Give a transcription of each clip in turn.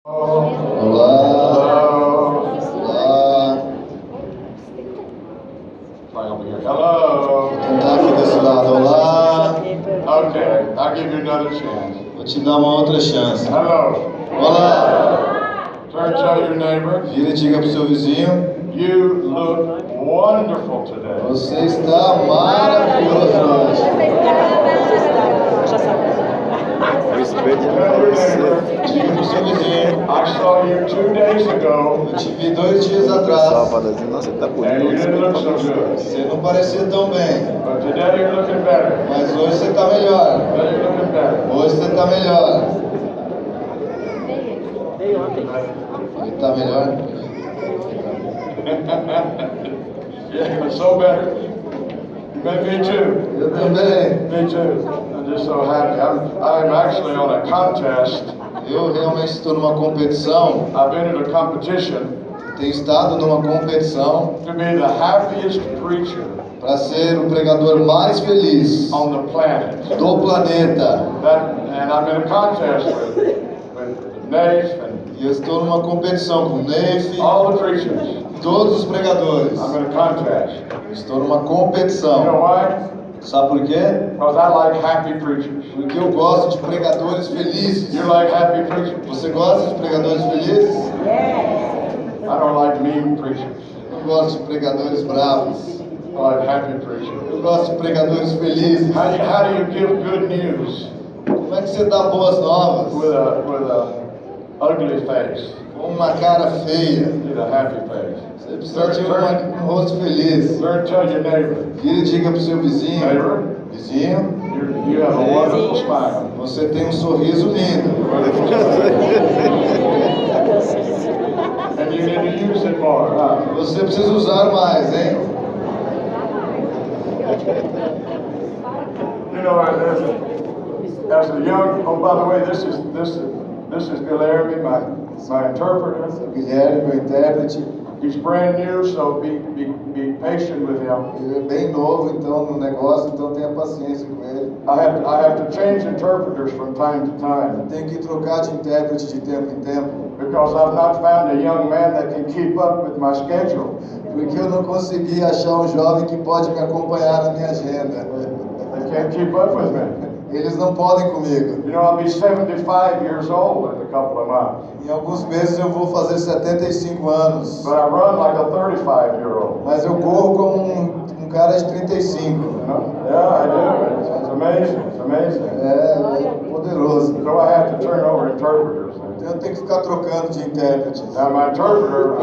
Olá. Hello. Vou tentar aqui desse lado. Olá. Okay, I'll give you another chance. Vou te dar uma outra chance. Hello. Olá. Turn to your neighbor. Vira e diga pro seu vizinho. You look wonderful today. Você está maravilhoso hoje. Diga pro seu vizinho. I saw you 2 days ago. Eu te vi 2 dias atrás. Nossa, tá And bonito. you didn't look so good. Você não parecia tão bem. But today you're looking better. Mas hoje você está melhor. Today you're looking better. Hoje você está melhor. Ele está melhor? Yeah, so better. Me too. Eu também. Me too. I'm just so happy. I'm actually on a contest. Eu realmente estou numa competição. I've been in a competition Tenho estado numa competição to be the happiest preacher para ser o pregador mais feliz on the planet. do planeta. And I'm in a contest with Nate and E eu estou numa competição com o Neif, all the preachers. todos os pregadores. I'm in a contest. Eu estou numa You know competição. why? Sabe por quê? Because I like happy preachers. Porque eu gosto de pregadores felizes. You like happy preachers? Você gosta de pregadores felizes? I don't like mean preachers. Eu não gosto de pregadores bravos. I like happy preachers. Eu gosto de pregadores felizes. How do you give good news Como é que você dá boas novas? with a ugly face? Com uma cara feia. Need a happy face. Você precisa de um rosto feliz. Learn to tell your neighbor. Vira e diga pro seu vizinho. Neighbor, Vizinho, you have a wonderful smile. você tem um sorriso lindo. And you need to use it more, huh? Você precisa usar mais, hein? You know, as a young, oh, by the way, this is Guilherme, my interpreter. Guilherme, meu intérprete, He's brand new, so be patient with him. ele é bem novo então no negócio, então tenha paciência com ele. I have to change interpreters from time to time Tenho que trocar de intérprete de tempo em tempo, because I've not found a young man that can keep up with my schedule. porque eu não consegui achar um jovem que pode me acompanhar na minha agenda. They can't keep up with me. Eles não podem comigo. You know, I'll be 75 years old in a couple of months, Em alguns meses eu vou fazer 75 anos, but I run like a 35-year-old. mas eu corro como um cara de 35. You know? Yeah, I do. It's amazing. It's amazing. É poderoso. So I have to turn over interpreters. Então eu tenho que ficar trocando de intérpretes. Now my interpreter,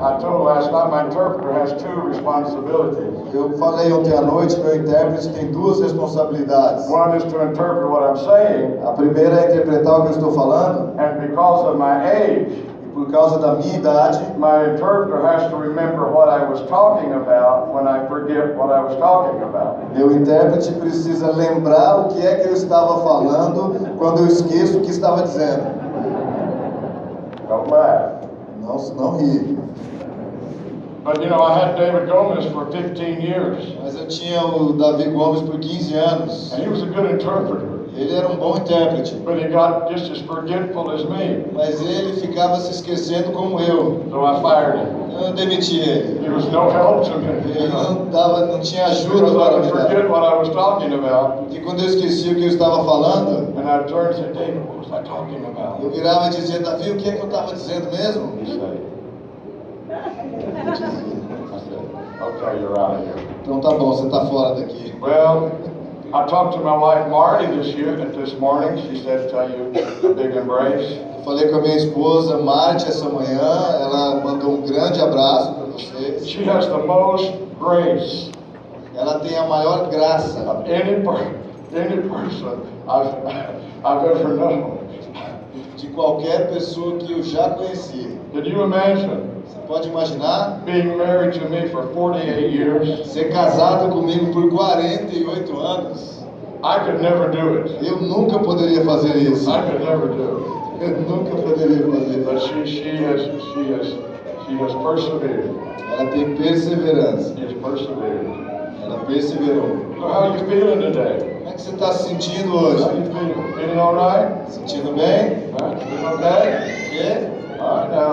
I told last night, my interpreter has 2 responsibilities. Eu falei ontem à noite, meu intérprete tem 2 responsabilidades. One is to interpret what I'm saying, A primeira é interpretar o que eu estou falando, and because of my age, e por causa da minha idade, my interpreter has to remember what I was talking about when I forget what I was talking about. meu intérprete precisa lembrar o que é que eu estava falando quando eu esqueço o que estava dizendo. Don't laugh. Não ri. But you know, I had David Gomez for 15 years, Mas eu tinha o Davi Gomes por 15 anos. and he was a good interpreter, Ele era um bom intérprete, but he got just as forgetful as me, mas ele ficava se esquecendo como eu. so I fired him. Eu demiti ele. He was no help to me. Ele não tinha ajuda Because I para would me dar. forget what I was talking about, Porque quando eu esquecia o que eu estava falando, and I'd turn and say, David, what was I talking about? eu virava e dizia, Davi, o que é que eu estava dizendo mesmo? He said, Eu dizia, I said, okay, you're out of here. então tá bom, você está fora daqui. Well, I talked to my wife Marty this morning. She said, tell you a big embrace. Eu falei com a minha esposa, Marte, essa manhã, ela mandou um grande abraço para vocês. She has the most grace Ela tem a maior graça of any person I've ever known. de qualquer pessoa que eu já conheci. Can you imagine Você pode imaginar being married to me for 48 years? ser casado comigo por 48 anos? I could never do it. Eu nunca poderia fazer isso. I could never do it. Eu nunca poderia fazer But isso. she has persevered. Ela tem perseverança. She has persevered. Ela perseverou. So how are you feeling today? Como é que você está se sentindo hoje? How you feeling? Feeling all right? Sentindo bem? Huh? Feeling okay? Quê?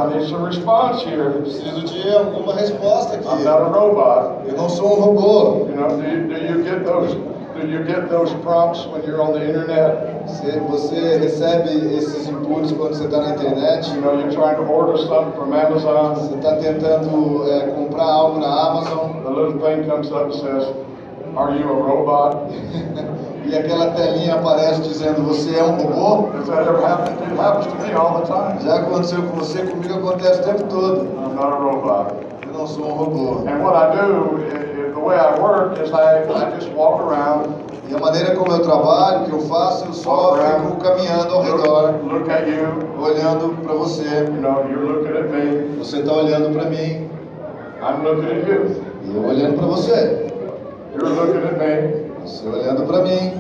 I need some response here. Preciso de alguma resposta aqui. I'm not a robot. Eu não sou um robô. You know, do you get those prompts when you're on the internet? Você recebe esses inputs quando você está na internet? You know, you're trying to order something from Amazon. Você está tentando comprar algo na Amazon. The little thing comes up and says, "Are you a robot?" E aquela telinha aparece dizendo, você é um robô? Does that ever happen? It happens to me all the time. Já aconteceu com você, comigo acontece o tempo todo. I'm not a robot. Eu não sou um robô. And what I do, the way I work, is I just walk around. E a maneira como eu trabalho, que eu faço, eu só fico caminhando ao redor, Look at you. olhando para você. You know, you're looking at me. Você está olhando para mim. I'm looking at you. E eu olhando para você. You're looking at me. Você olhando para mim.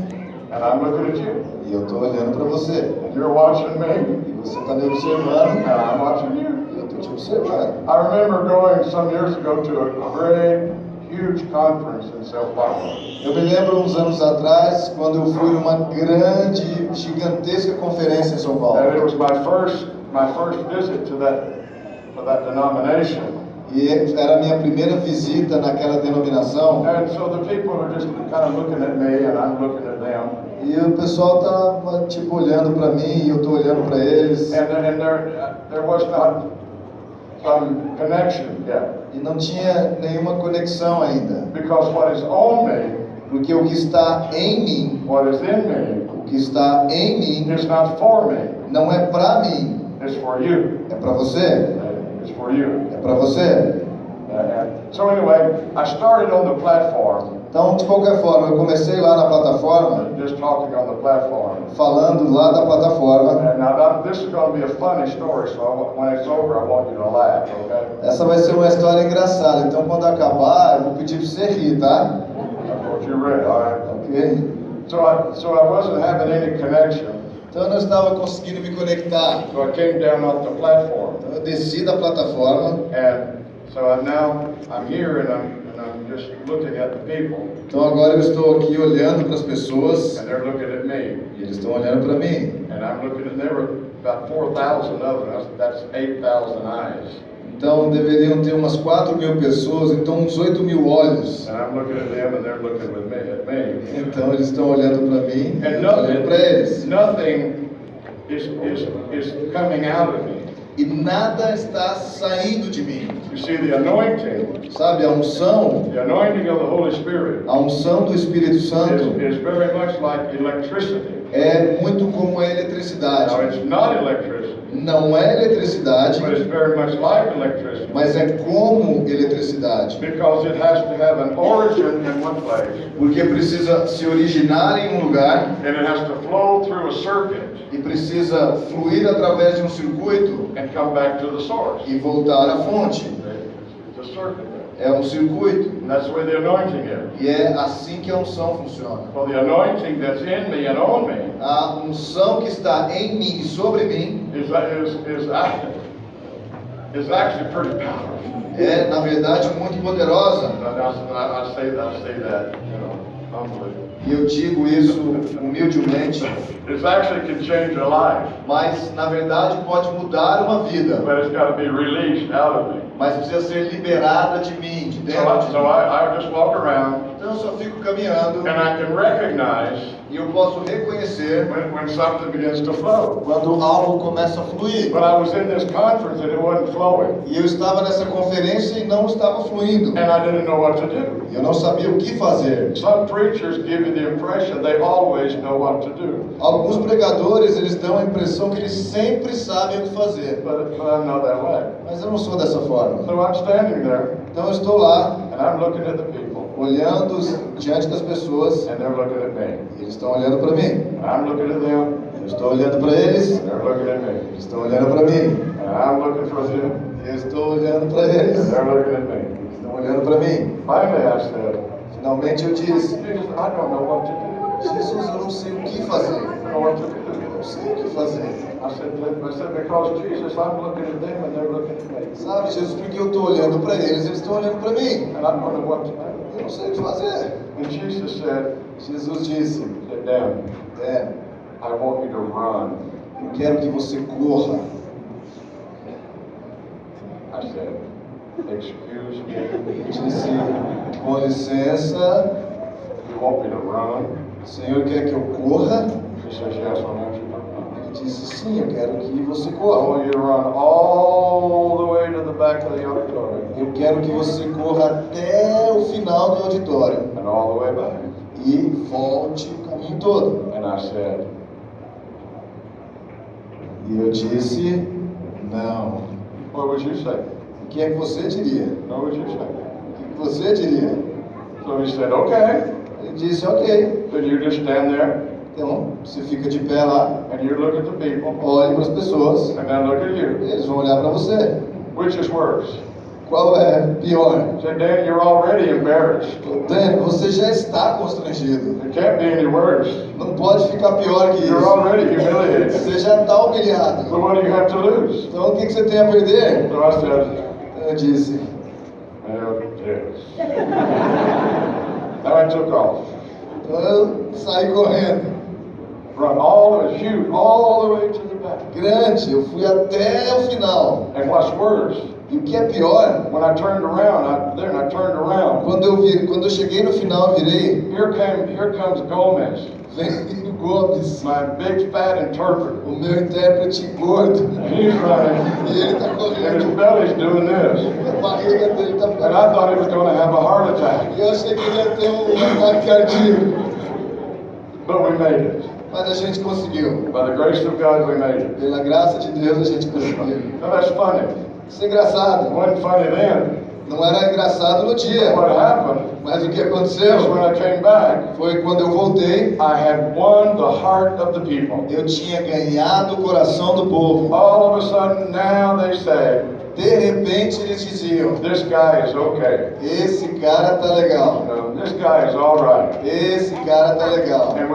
And I'm looking at you. E eu estou olhando para você. And you're watching me. E você está me observando. And I'm watching you. E eu estou te observando. I remember going some years ago to a great, huge conference in São Paulo. Eu me lembro uns anos atrás, quando eu fui numa grande, gigantesca conferência em São Paulo. And it was my first visit to that denomination. E era a minha primeira visita naquela denominação. And so the people were just kind of looking at me and I'm looking at them. E o pessoal estava tipo olhando para mim e eu estou olhando para eles. And there was not some connection yet. E não tinha nenhuma conexão ainda. Because what is on me, Porque o que está em mim, what is in me, o que está em mim, is not for me. não é para mim, It's for you. é para você. It's for you. É para você. So anyway, I started on the platform. Então, de qualquer forma, eu comecei lá na plataforma, Just talking on the platform. falando lá da plataforma. And now this is going to be a funny story, so when it's over, I want you to laugh, okay? Essa vai ser uma história engraçada. Então, quando acabar, eu vou pedir para você rir, tá? I thought you read, all right? Ok? So I wasn't having any connection. Então, eu não estava conseguindo me conectar. So I came down off the platform. Então, eu desci da plataforma. And so I'm here and I'm just looking at the people. Então, agora eu estou aqui olhando para as pessoas. And they're looking at me. E eles estão olhando para mim. And I'm looking at, there were about 4,000 of them. That's 8,000 eyes. Então, deveriam ter umas 4.000 pessoas, então uns 8.000 olhos. And I'm looking at them and they're looking at me. Então, eles estão olhando para mim e And eu estou olhando para eles. nothing is coming out of me. E nada está saindo de mim. You see, the anointing, Sabe, a unção the anointing of the Holy Spirit a unção do Espírito Santo is very much like electricity. é muito como a eletricidade. Now, it's not electricity, Não é eletricidade, but it's very much like electricity. mas é como eletricidade. Because it has to have an origin in one place, Porque precisa se originar em um lugar and it has to flow through a circuit e precisa fluir através de um circuito and come back to the source. e voltar à fonte. It's a circuit. É um circuito. And that's the way the anointing is. E é assim que a unção funciona. Well, the anointing that's in me and on me A unção que está em mim e sobre mim is actually pretty powerful. é, na verdade, muito poderosa. I say that, you know, humbly. E eu digo isso humildemente, It actually can change a life, mas na verdade pode mudar uma vida, but it's got to be released out of me. mas precisa ser liberada de mim, de dentro de So mim. I just walk around Então eu só fico caminhando and I can recognize e eu posso reconhecer when something begins to flow. quando algo começa a fluir. But I was in this conference and it wasn't flowing, E eu estava nessa conferência e não estava fluindo. and I didn't know what to do. Eu não sabia o que fazer. Some preachers give you the impression they always know what to do, Alguns pregadores, eles dão a impressão que eles sempre sabem o que fazer. but I'm not that way. Mas eu não sou dessa forma. So I'm standing there Então eu estou lá, and I'm looking at the people, olhando diante das pessoas, and they're looking at me. e eles estão olhando para mim. I'm looking at them, Eu estou olhando para eles, and they're looking at me. eles estão olhando para mim. And I'm looking for them, E eu estou olhando para and eles, they're looking at me. eles estão olhando para mim. Finally, I said, Finalmente eu disse, Jesus, I don't know what to do. Jesus, eu não sei o que fazer. I don't know what to do. Eu não sei o que fazer. I said, because Jesus, I'm looking at them and they're looking at me. Sabe, Jesus, porque eu estou olhando para eles, eles estão olhando para mim. And I don't know what to do. Eu não sei o que fazer. And Jesus said, Jesus disse, sit down. Dan, I want you to run. eu quero que você corra. I said, excuse me, Eu disse, com licença, you want me to run? o senhor quer que eu corra? He says, yes, I want you to run. Ele disse, sim, eu quero que você I corra. want you to run all the way to the back of the auditorium Eu quero que você corra até o final do auditório and all the way back. e volte o caminho todo. And I said, E eu disse, não. what would you say? O que é que você diria? What would you say? O que você diria? So he said, okay. Ele disse, ok. Then you just stand there Então, você fica de pé lá, and you look at the people olhe para as pessoas, and then look at you. eles vão olhar para você. Which is worse? Qual é pior? I said, Dan, you're already embarrassed. Dani, você já está constrangido. It can't be any worse. Não pode ficar pior que You're isso. already humiliated. Você já está humilhado. So what do you have to lose? Então, o que você tem a perder? So I said, Eu disse. oh, Deus. Then I took off. Então, eu saí correndo. Run all the way, shoot all the way to the back. Grande, eu fui até o final. And what's worse, E o que é pior, when I turned around, I turned around. quando eu cheguei no final, eu virei, Here comes Gomez, vem o Gomes, my big fat interpreter. o meu intérprete gordo. He's running, E ele está and his correndo. belly's doing this. A barriga dele está And I thought he was going to have a heart attack. E eu achei que ele ia ter um ataque cardíaco. But we made it. Mas a gente conseguiu. By the grace of God, we made it. Pela graça de Deus, a gente conseguiu. Now that's funny. Isso é It engraçado. wasn't funny then. Não era engraçado no dia. What happened Mas o que is when aconteceu I came back, foi quando eu voltei, I had won the heart of the people. eu tinha ganhado o coração do povo. All of a sudden, now they say, De repente eles diziam, this guy is okay. esse cara tá legal. This guy is all right. Esse cara tá legal. And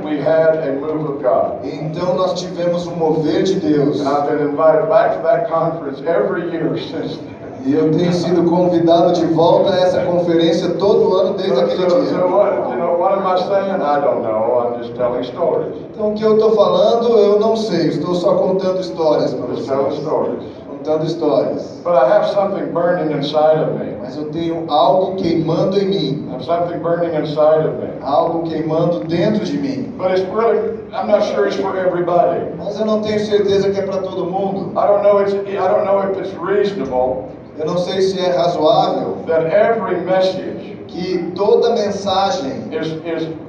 we had a move of God. Então nós tivemos um mover de Deus. And I've been invited back to that conference every year since then. E eu tenho sido convidado de volta a essa conferência todo ano desde aquele So dia. what am I saying? I don't know. I'm just telling stories. Então o que eu estou falando, eu não sei. Estou só contando histórias para Just telling vocês. stories. Contando histórias. But I have something burning inside of me. Mas eu tenho algo queimando em mim. I have something burning inside of me. Algo queimando dentro de mim. But it's really, I'm not sure it's for everybody. Mas eu não tenho certeza que é para todo mundo. I don't know if it's reasonable Eu não sei se é razoável that every message que toda mensagem is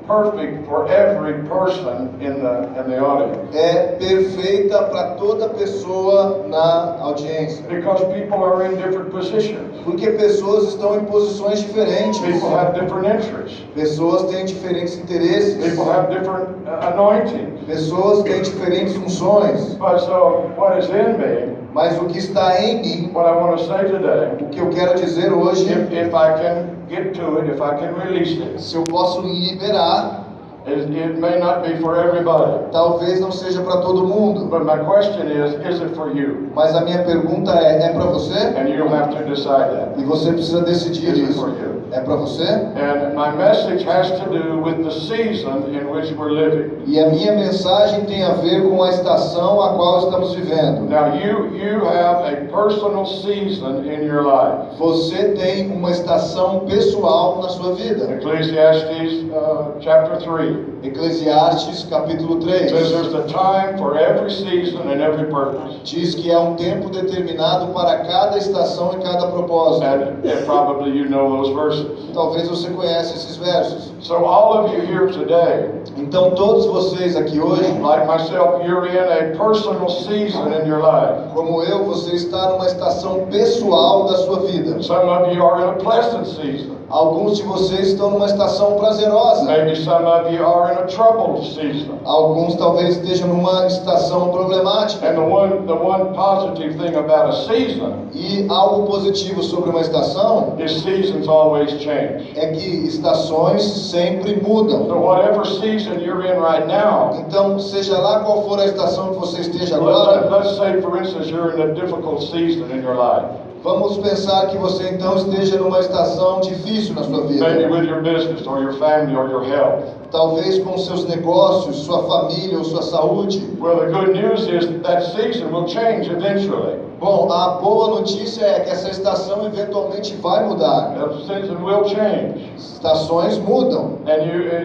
perfect for every person in the audience. é perfeita para toda pessoa na audiência. Because people are in different positions. Porque pessoas estão em posições diferentes. People have different interests. Pessoas têm diferentes interesses. People have different anointings. Pessoas têm diferentes funções. But so what is in me, Mas o que está em mim, what I want to say today, o que eu quero dizer hoje, if I can get to it, if I can release it, se eu posso liberar, it may not be for everybody. talvez não seja para todo mundo. But my question is it for you? Mas a minha pergunta é para você? And you'll have to decide that. E você precisa decidir Is it isso. for you? É para você? And my message has to do with the season in which we're living. E a minha mensagem tem a ver com a estação a qual estamos vivendo. Now you have a personal season in your life. Você tem uma estação pessoal na sua vida. Ecclesiastes chapter 3. Eclesiastes capítulo 3 Says there's a time for every season and every purpose. diz que há um tempo determinado para cada estação e cada propósito. And probably you know those verses. Talvez você conheça esses versos. So all of you here today, Então todos vocês aqui hoje, like myself, you're in a personal season in your life. como eu, você está numa estação pessoal da sua vida. Some of you are in a pleasant season. Alguns de vocês estão numa estação prazerosa. Maybe some of you are in a troubled season. Alguns talvez estejam numa estação problemática. And the one positive thing about a season E algo positivo sobre uma estação is seasons always change. é que estações sempre mudam. So whatever season you're in right now, Então, seja lá qual for a estação que você esteja agora, let's say for instance you're in a difficult season in your life. vamos pensar que você então esteja numa estação difícil na sua Maybe vida. with your business or your family or your health. talvez com seus negócios, sua família ou sua saúde. Well, the good news is that season will change eventually. Bom, a boa notícia é que essa estação eventualmente vai mudar. The season will change. Estações mudam.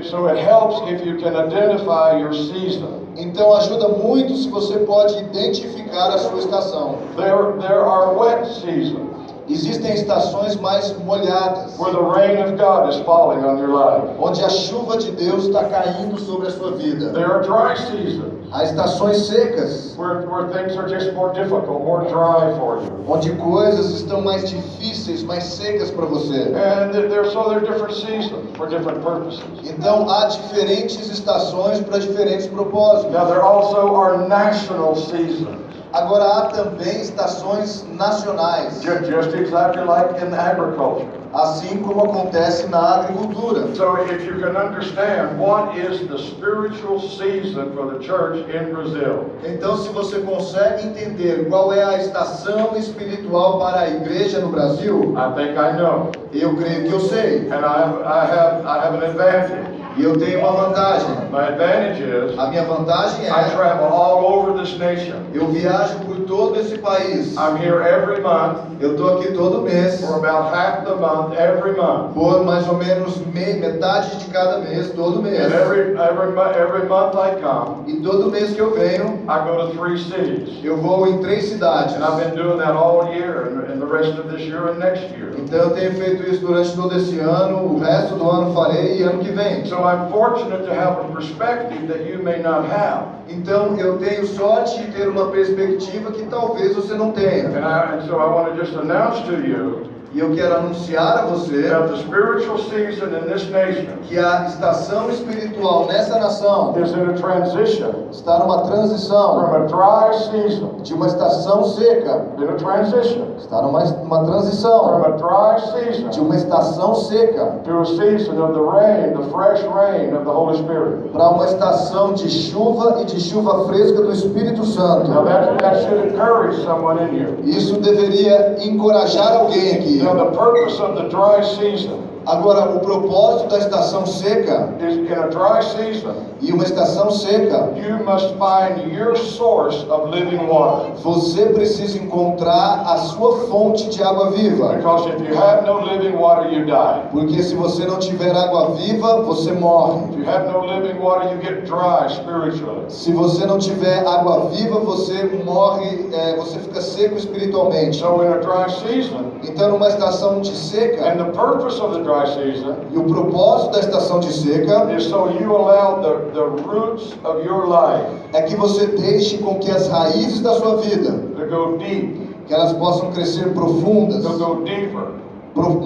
So it helps if you can identify your season. Então ajuda muito se você pode identificar a sua estação. There are wet seasons. Existem estações mais molhadas, where the rain of God is falling on your life. onde a chuva de Deus está caindo sobre a sua vida. There are dry seasons. Há estações secas, Where things are just more difficult, more dry for you. onde coisas estão mais difíceis, mais secas para você. And there are different seasons for different purposes. Então há diferentes estações para diferentes propósitos. Now there also are national seasons. Agora há também estações nacionais, Just exactly like in agriculture. assim como acontece na agricultura. So if you can understand what is the spiritual season for the church in Brazil. Então, se você consegue entender qual é a estação espiritual para a igreja no Brasil, I think I know. eu creio que eu sei. And I have an advantage. E eu tenho uma vantagem. My advantage is A minha vantagem I é travel all over this nation. eu viajo por todo esse país. I'm here every month Eu estou aqui todo mês, for about half the month every month. por mais ou menos metade de cada mês, todo mês. And every month I come, E todo mês que eu venho, I go to 3 cities. eu vou em 3 cidades. And I've been doing that all year and the rest of this year and next year. Então eu tenho feito isso durante todo esse ano, o resto do ano farei e ano que vem. So I'm fortunate to have a perspective that you may not have. Então eu tenho sorte de ter uma perspectiva que talvez você não tenha. And so I want to just announce to you E eu quero anunciar a você that the spiritual season in this nation que a estação espiritual nessa nação is in a transition está numa transição from a dry season, de uma estação seca, in a transition está numa transição from a dry de season uma estação seca to a season of the rain, the fresh rain of the Holy Spirit. para uma estação de chuva e de chuva fresca do Espírito Santo. Now that should encourage someone in you. Isso deveria encorajar alguém aqui. Now the purpose of the dry season Agora, o propósito da estação seca is in a dry season, e uma estação seca, you must find your source of living water. você precisa encontrar a sua fonte de água viva. Because if you have no living water, you die. Porque se você não tiver água viva, você morre. If you have no living water, you get dry spiritually. Se você não tiver água viva, você morre, você fica seco espiritualmente. So in a dry season, Então, numa estação de seca, and the purpose of the dry season e o propósito da estação de seca is so you allow the roots of your life é que você deixe com que as raízes da sua vida, to go deep, que elas possam crescer profundas, to go deeper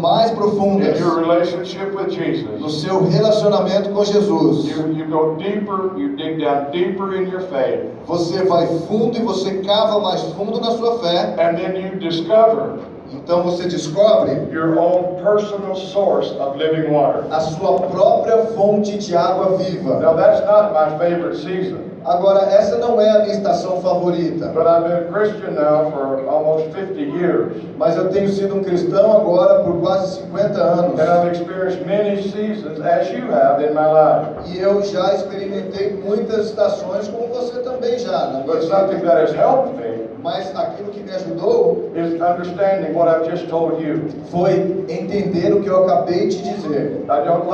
mais in profundas, your relationship with no Jesus. seu relacionamento com Jesus. You go deeper, you dig down deeper in your faith, Você vai fundo e você cava mais fundo na sua fé. and then you discover Então você descobre your own personal source of living water. a sua própria fonte de água viva. Now that's not my favorite season, Agora, essa não é a minha estação favorita, but I've been a Christian now for almost 50 years, mas eu tenho sido um cristão agora por quase 50 anos. and I've experienced many seasons as you have in my life. E eu já experimentei muitas estações, como você também já, na But minha something vida. that has helped me Mas aquilo que me ajudou is understanding what I've just told you. foi entender o que eu acabei de dizer. I don't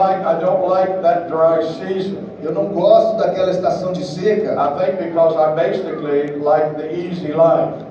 like that dry season. Eu não gosto daquela estação de seca. I think because I basically like the easy life.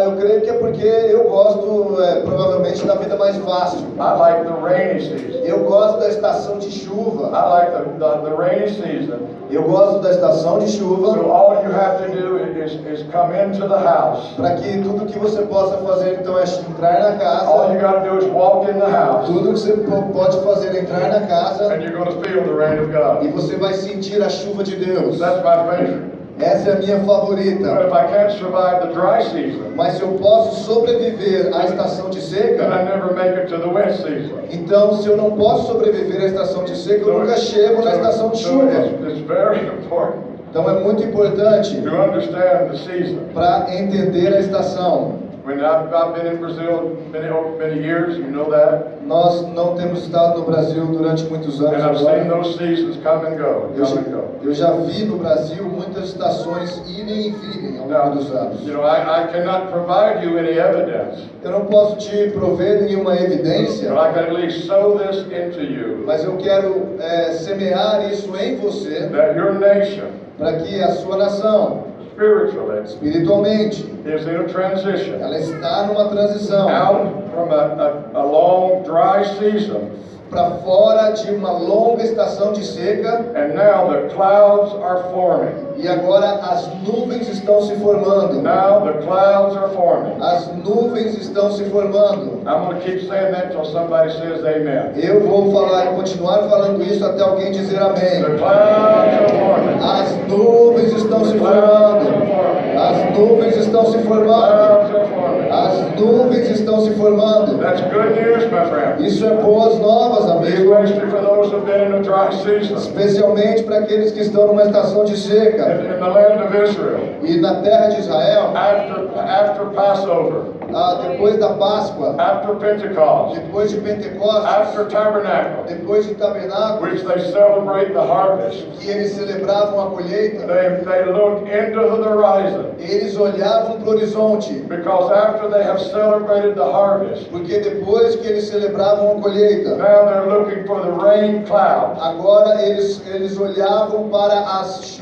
Eu creio que é porque eu gosto, provavelmente, da vida mais fácil. I like the rainy season. Eu gosto da estação de chuva. I like the rainy season. Eu gosto da estação de chuva, So all you have to do is come into the house. para que tudo que você possa fazer, então, é entrar na All you casa. got to do is walk in the house, Tudo que você pode fazer é entrar na casa and you're going to feel the rain of e God. você vai sentir a chuva de Deus. That's my favorite. Essa é a minha But favorita. if I can't survive the dry season, Mas se eu posso sobreviver à estação de then I seca, never make it to the wet season. então se eu não posso sobreviver à estação de seca, eu nunca chego na estação de chuva. It's very important Então é muito importante to understand the season. para entender a estação. When I've been in Brazil many years, you know that. Nós não temos estado no Brasil durante muitos anos And I've agora. seen those seasons come and go, come and go. Eu já vi no Brasil muitas estações irem e virem ao longo dos anos. You know, I cannot provide you any evidence. Eu não posso te prover nenhuma evidência, But I can at least sow this into you. mas eu quero semear isso em você, That your nation, para que a sua nação, spiritually, espiritualmente, is in a transition ela está numa transição out from a long dry season. para fora de uma longa estação de seca, And now the clouds are forming. e agora as nuvens estão se formando. Now the clouds are forming. As nuvens estão se formando. I'm going to keep saying that until somebody says amen. Eu vou continuar falando isso até alguém dizer amém. The clouds are forming. As nuvens estão se formando. As nuvens estão se formando. Clouds are forming. As nuvens estão se formando. That's good news, my friend. Isso é boas novas, amigo. Especially for those who've been in a dry season. Especialmente para aqueles que estão numa estação de seca. In the land of Israel. E na terra de Israel, After Passover. depois da Páscoa, After Pentecost. depois de Pentecostes, After Tabernacle. depois de Tabernáculo, Which they celebrate the harvest. que eles celebravam a colheita, They look into the horizon. eles olhavam para o horizonte, Because after they have celebrated the harvest, porque depois que eles celebravam a colheita, now they're looking for the rain clouds. agora eles olhavam para as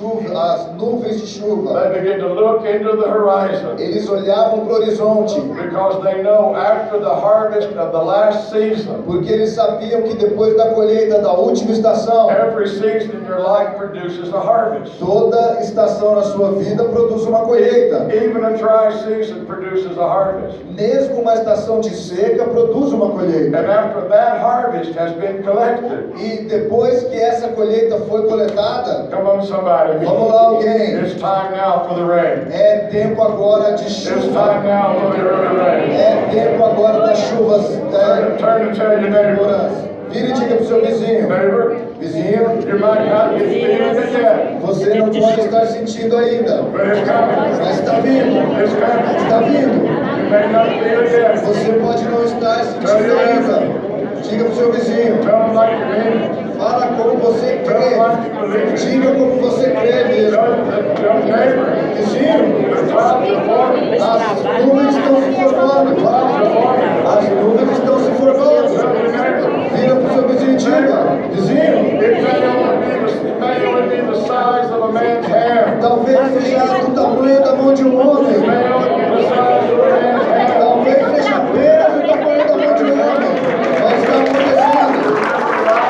nuvens de chuva. They begin to look into the horizon. Eles olhavam para o horizonte, Because they know after the harvest of the last season, porque eles sabiam que depois da colheita da última estação, every season in your life produces a harvest. toda estação na sua vida produz uma colheita. Even a dry season produces a harvest. Mesmo uma estação de seca produz uma colheita. And after that harvest has been collected, E depois que essa colheita foi coletada, come on somebody, vamos lá alguém, it's time now for the rain. é tempo agora de It's chuva. time now for the early rain. É tempo agora das chuvas Turn to tell your neighbor, temporárias. Vire e diga para o seu vizinho. neighbor, Vizinho, you might not be feeling it yet, você não pode estar sentindo ainda, but it's coming. mas está vindo. It's coming. Está vindo. You may not feel it yet. Você pode não estar sentindo ainda. Diga para o seu vizinho. Tell them like you mean it. Fala como você Tell them crê. like you believe it. Diga como você crê mesmo. Tell neighbor, Vizinho, the clouds are forming. as nuvens estão se formando. Clouds are forming. As nuvens estão se formando. Tell your neighbor, Vira para o seu vizinho e diga. Vizinho, it may only be the size of a man's hand. talvez seja do tamanho da mão de um homem. It may only be the size of a man's hand. Talvez seja apenas do tamanho da mão de um homem. Mas está acontecendo.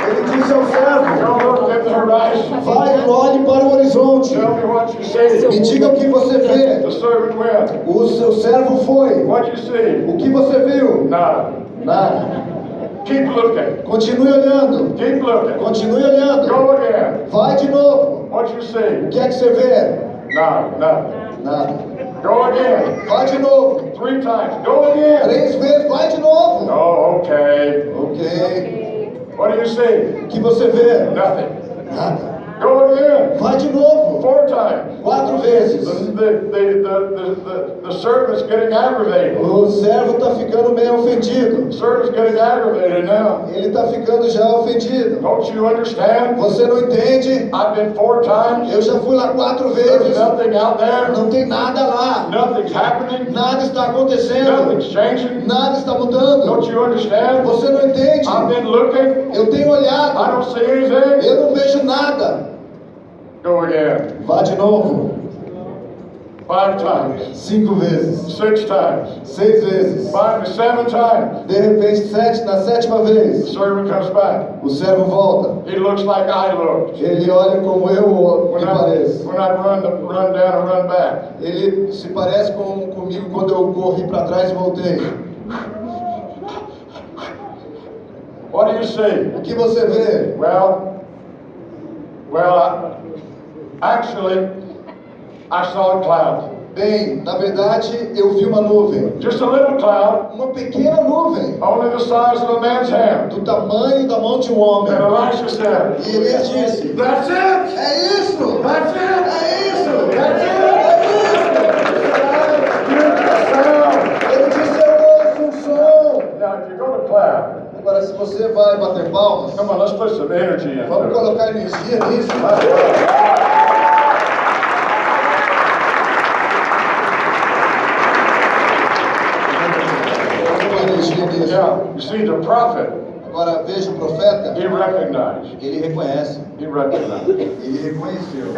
Ele disse ao servo: Don't look at the horizon. vai e olhe para o horizonte. Tell me what you see. Me diga o que você vê. The servant went. O seu servo foi. What you see? O que você viu? Nada. Nada. Keep looking. Continue olhando. Keep looking. Continue olhando. Go again. Vai de novo. What you see? O que é que você vê? Nada. Nada. Nada. Go again. Vai de novo. 3 times. Go again. 3 vezes. Vai de novo. Oh, okay. Ok. What do you see? O que você vê? Nothing. Nada. Go again. Vai de novo. 4 times. 4 vezes. The servant's getting aggravated. O servo está ficando meio ofendido. The servant's getting aggravated now. Ele está ficando já ofendido. Don't you understand? Você não entende? I've been 4 times. Eu já fui lá 4 There's vezes. nothing out there. Não tem nada lá. Nothing's happening. Nada está acontecendo. Nothing's changing. Nada está mudando. Don't you understand? Você não entende? I've been looking. Eu tenho I olhado. don't see anything. Eu não vejo nada. Go again. Vá de novo. 5 times. 5 vezes. 6 times. 6 vezes. Finally, 7 times. De repente, na 7ª The vez, servant comes back. o servo volta. He looks like I looked. Ele olha como eu me pareço. When I run down and run back. Ele se parece comigo quando eu corri para trás e voltei. What do you see? O que você vê? Actually, I saw a cloud. Bem, na verdade, eu vi uma nuvem. Just a little cloud, Uma pequena nuvem, only the size of a man's hand. do tamanho da mão de um homem. And Elisha said, E Elias disse: "That's it. é isso! That's it. É isso! That's it. É isso! Come on, let's put some energy in. Vamos colocar energia nisso. Yeah, you see, the prophet, Agora veja o profeta. he recognized. Ele reconhece. He recognized. Ele reconheceu.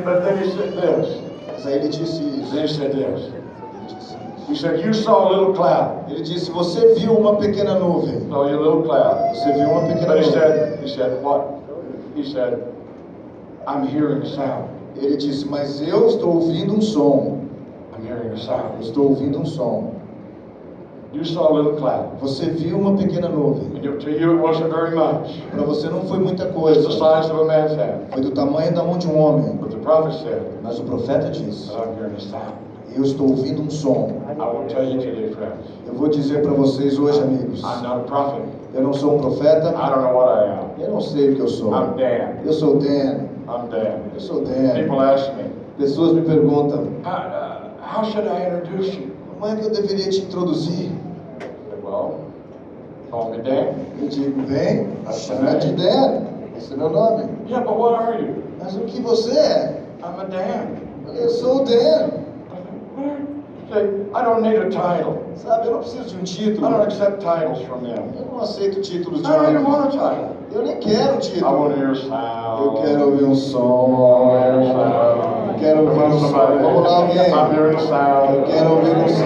But then he said this. Mas aí ele disse isso. Then he said this. He said, you saw a little cloud. Ele disse, você viu uma pequena nuvem. Saw a little cloud. Você viu uma pequena But nuvem. he said what? He said, I'm hearing a sound. Ele disse, mas eu estou ouvindo um som. I'm hearing a sound. Estou ouvindo um som. You saw a little cloud. Você viu uma pequena nuvem. To you it wasn't very much. Para você não foi muita It's coisa. the size of a man's hand. Foi do tamanho da mão de um homem. But the prophet said, Mas o profeta disse, I'm hearing a sound. eu estou ouvindo um som. I will tell you today, friends. Eu vou dizer para vocês hoje, amigos. I'm not a prophet. Eu não sou um profeta. I don't know what I am. Eu não sei o que eu sou. I'm Dan. Eu sou Dan. I'm Dan. Eu sou Dan. People ask me, Pessoas me perguntam, how should I introduce you? como é que eu deveria te introduzir? I said, well, call me Dan. Eu digo, vem, chama de Dan. Esse é meu nome. Yeah, but what are you? Mas o que você é? I'm a Dan. Eu sou o Dan. I don't need a title. Sabe, eu não preciso de um I título. don't accept titles from them. Eu não aceito títulos I de don't even homens. want a title. Eu nem quero I título. want to hear sound. Eu quero ouvir um som. Eu quero ouvir um som. Vamos lá, alguém. I'm hearing a sound. Eu quero ouvir um som.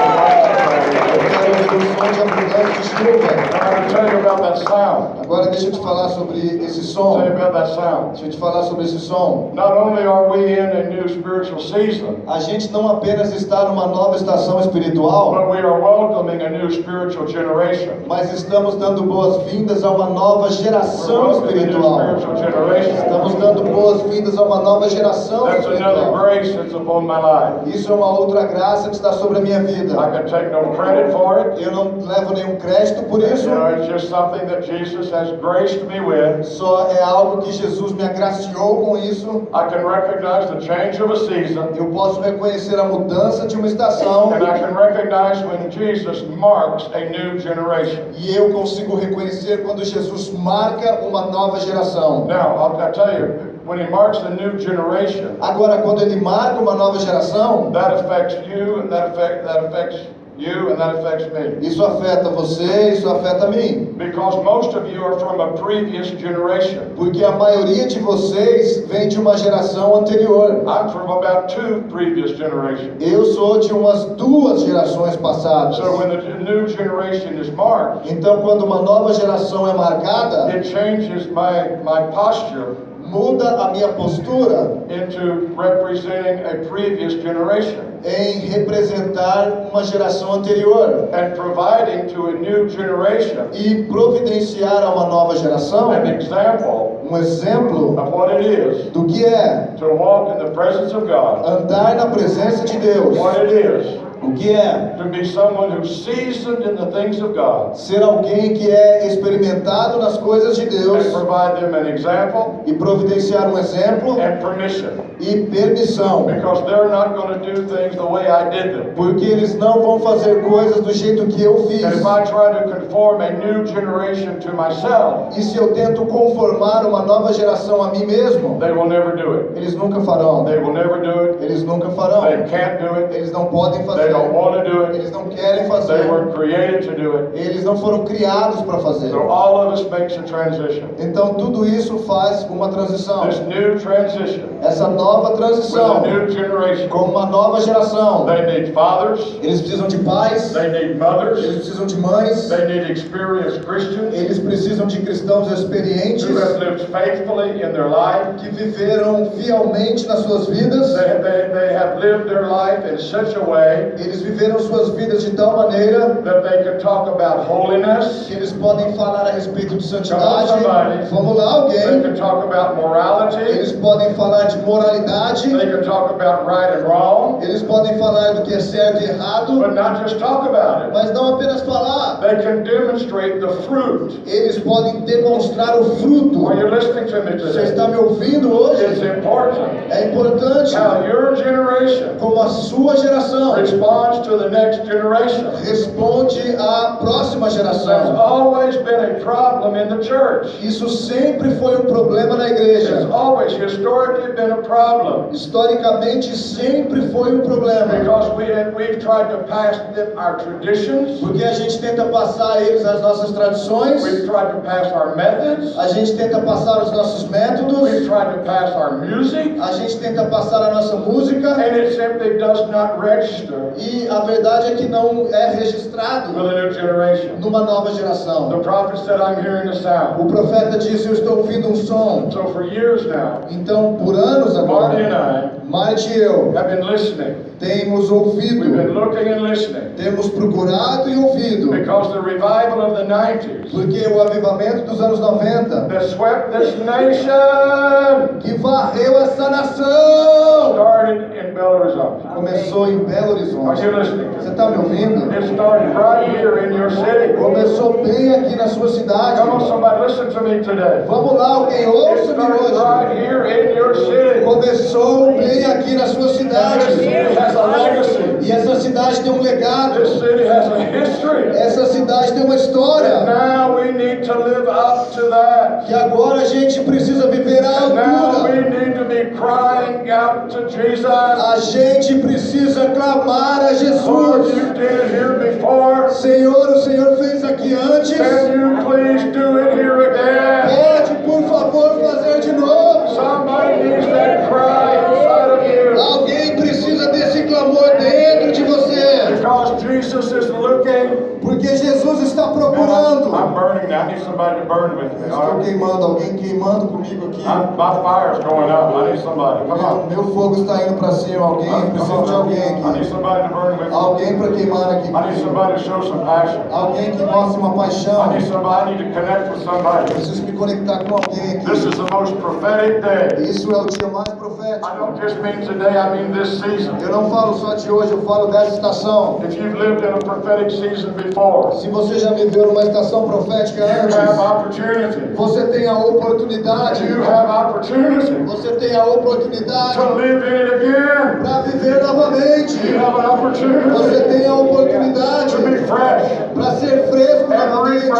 Eu quero ouvir um som de abundância de chuva. I'm going to tell you about that sound. Agora deixa eu te falar sobre esse Tell som. you about that sound. Deixa eu te falar sobre esse som. Not only are we in a new spiritual season, A gente não apenas está numa nova estação espiritual, but we are welcoming a new spiritual generation. mas estamos dando boas-vindas a uma nova We're geração welcoming a new espiritual. spiritual generation. Estamos dando boas-vindas a uma nova geração That's another espiritual. grace that's upon my life. Isso é uma outra graça que está sobre a minha vida. I can take no credit for it. Eu não levo nenhum crédito por isso. You know, it's just something that Jesus has graced me with. Só é algo que Jesus me agraciou com isso. I can recognize the change of a season, Eu posso reconhecer a mudança de uma estação. and I can recognize when Jesus marks a new generation. E eu consigo reconhecer quando Jesus marca uma nova geração. Now, I'll tell you, when he marks the new generation, Agora, quando ele marca uma nova geração, that affects you, and that affects you, and that affects me. isso afeta você, isso afeta mim. Because most of you are from a previous generation. Porque a maioria de vocês vem de uma geração anterior. I'm from about 2 previous generations. Eu sou de umas 2 gerações passadas. So when the new generation is marked, Então, quando uma nova geração é marcada, it changes my posture muda a minha postura into representing a previous generation em representar uma geração anterior and providing to a new generation e providenciar a uma nova geração an example exemplo of what it is do que é to walk in the presence of God, andar na presença de Deus, what it is o que é to be someone who's seasoned in the things of God, ser alguém que é experimentado nas coisas de Deus and provide them an example e providenciar um exemplo and permission, e permissão, because they're not going to do things the way I did them. porque eles não vão fazer coisas do jeito que eu fiz. And if I try to conform a new generation to myself, E se eu tento conformar uma nova geração a mim mesmo, they will never do it. eles nunca farão. They will never do it. Eles nunca farão. They can't do it. Eles não podem They fazer. don't want to do it. Eles não querem They fazer. weren't created to do it. Eles não foram criados para fazer. So all of us makes a transition. Então tudo isso faz uma transição. This new transition Essa nova with transição a new generation. com uma nova geração. They need fathers. Eles precisam de pais, They need eles mothers. precisam de mães, They need experienced Christians eles precisam de cristãos experientes who have lived faithfully in their life. que viveram fielmente nas suas vidas. They have lived their life in such a way Eles viveram suas vidas de tal maneira that they can talk about holiness. que eles podem falar a respeito de santidade. Come on, somebody. Vamos lá, They alguém. can talk about morality. Eles podem falar de moralidade. They can talk about right and wrong, Eles podem falar do que é certo e errado, but not just talk about it. mas não apenas falar. They can demonstrate the fruit. Eles podem demonstrar o fruto. Are you listening to me Você today? está me ouvindo hoje? It's important É importante how your generation generation como a sua geração responds to the next generation. responde à próxima There's geração. always been a problem in the church. Isso sempre foi um problema na It's igreja. always historically been a problem. Historicamente sempre foi um problema. Because we've tried to pass them our traditions. Porque a gente tenta passar a eles as nossas tradições, We've tried to pass our methods. a gente tenta passar os nossos métodos, We've tried to pass our music. a gente tenta passar a nossa música, And it simply does not register e a verdade é que não é registrado with a new generation. numa nova geração. The prophet said, I'm hearing a sound. O profeta disse: eu estou ouvindo um som. So for years now, Então, por anos Marty and agora, I Marte e eu have been listening. temos We've ouvido, been looking and listening. temos procurado e ouvido, Because the revival of the 90s porque o avivamento dos anos 90, that swept this nation que varreu essa nação, started in Belo Horizonte. começou em Belo Are Horizonte. you listening? Você está me ouvindo? It started right here in your city. Começou bem aqui na sua cidade. Come on, somebody, listen to me today. Vamos lá, alguém It ouça-me started right hoje. here in your city. Começou bem aqui na sua And this cidade. city has a legacy. E essa cidade tem um legado. This city has a history. Essa cidade tem uma And história. now we need to live up to that. Que agora a gente precisa viver à And now we altura. need to be crying out to Jesus. A gente precisa clamar a Lord, Jesus. you did it here before. Senhor, o Senhor fez aqui antes. Can you please do it here again? Pode, por favor, fazer de novo. Somebody needs that cry inside of you. Alguém precisa desse clamor dentro de você. Because Jesus is looking. Porque Jesus está procurando. I'm burning now. I need somebody to burn with me. Estou queimando, alguém queimando comigo aqui. My fire's going up. I need somebody. Come on. Meu fogo está indo para cima. Alguém, preciso de alguém I need aqui. somebody to burn with me. Alguém para queimar aqui I need somebody to show some passion. Alguém que mostre uma I paixão. need somebody. I need to connect with somebody. Preciso me conectar com alguém This aqui. is the most prophetic day. Isso é o dia mais I profético. don't just mean today, I mean this season. Eu não falo só de hoje, eu falo dessa estação. If you've lived in a prophetic season before, Se você já viveu numa estação profética you have antes, opportunity. você tem a oportunidade. You have opportunity Você tem a oportunidade to live in it again. para viver novamente. You have an Você opportunity tem a oportunidade to be fresh para ser fresco and novamente,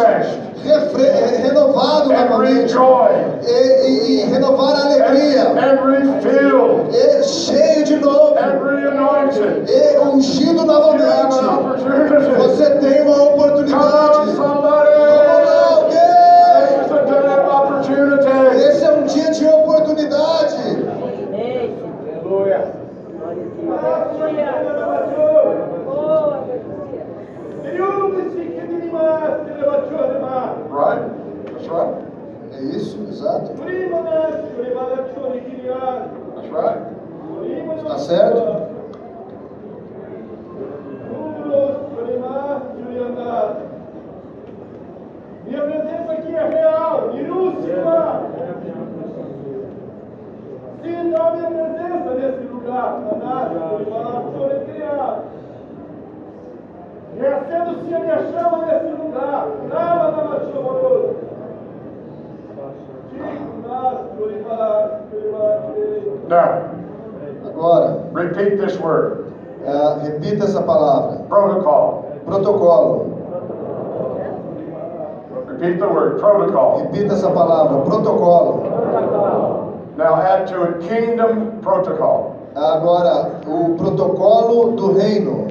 refreshed renovado and novamente rejoy e renovar a alegria, and refilled e cheio de novo, and reanointed. e ungido You have an novamente. opportunity. Você tem uma Come on, oportunidade. somebody. Vamos lá, alguém! This is a day of opportunity. Esse é um dia de oportunidade. Aleluia. Right? That's right. É isso, exato. That's right. Está certo? Minha presença aqui é real, minúscula. Sinta a minha presença nesse lugar. Reacendo-se a minha chama nesse lugar. Now, Agora, repeat this word. repita essa palavra. Protocol. Protocolo. Repeat the word. Protocol. Repita essa palavra. Protocolo. Now add to it kingdom protocol. Agora, o protocolo do reino.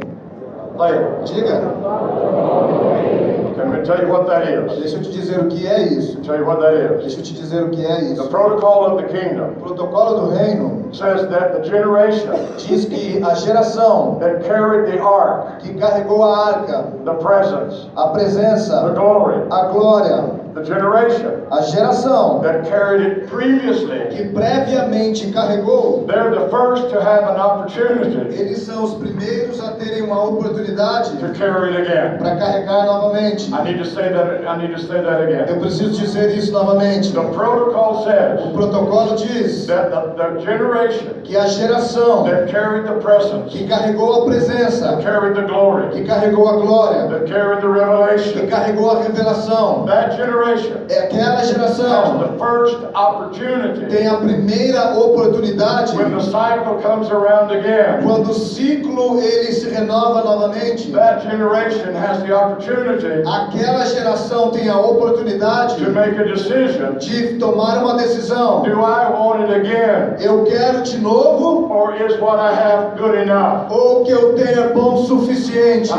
Later. Diga. Can we tell you what that is? Deixa eu te dizer o que é isso. Tell you what that is. Deixa eu te dizer o que é The isso. protocol of the kingdom O protocolo do reino says that the generation diz que a geração that carried the ark, que carregou a arca, the presence, a the presença, glory, a glória, the generation a geração that carried it previously, que previamente carregou, they're the first to have an opportunity eles são os primeiros a terem uma oportunidade to carry it again. para carregar novamente. I need to say that again. Eu preciso dizer isso novamente. The protocol O says protocolo diz that the generation que a geração that carried the presence, que carregou a presença, that carried the glory, que carregou a glória, that carried the que revelation, carregou a revelação, that generation generation Aquela has geração the first opportunity. tem a primeira oportunidade When the cycle comes around again, quando o ciclo ele se renova novamente. that generation has the opportunity Aquela geração tem a oportunidade to make a decision. de tomar uma decisão. Do I want it again? Eu quero de novo Or is what I have good enough? ou o que eu tenho é bom o suficiente?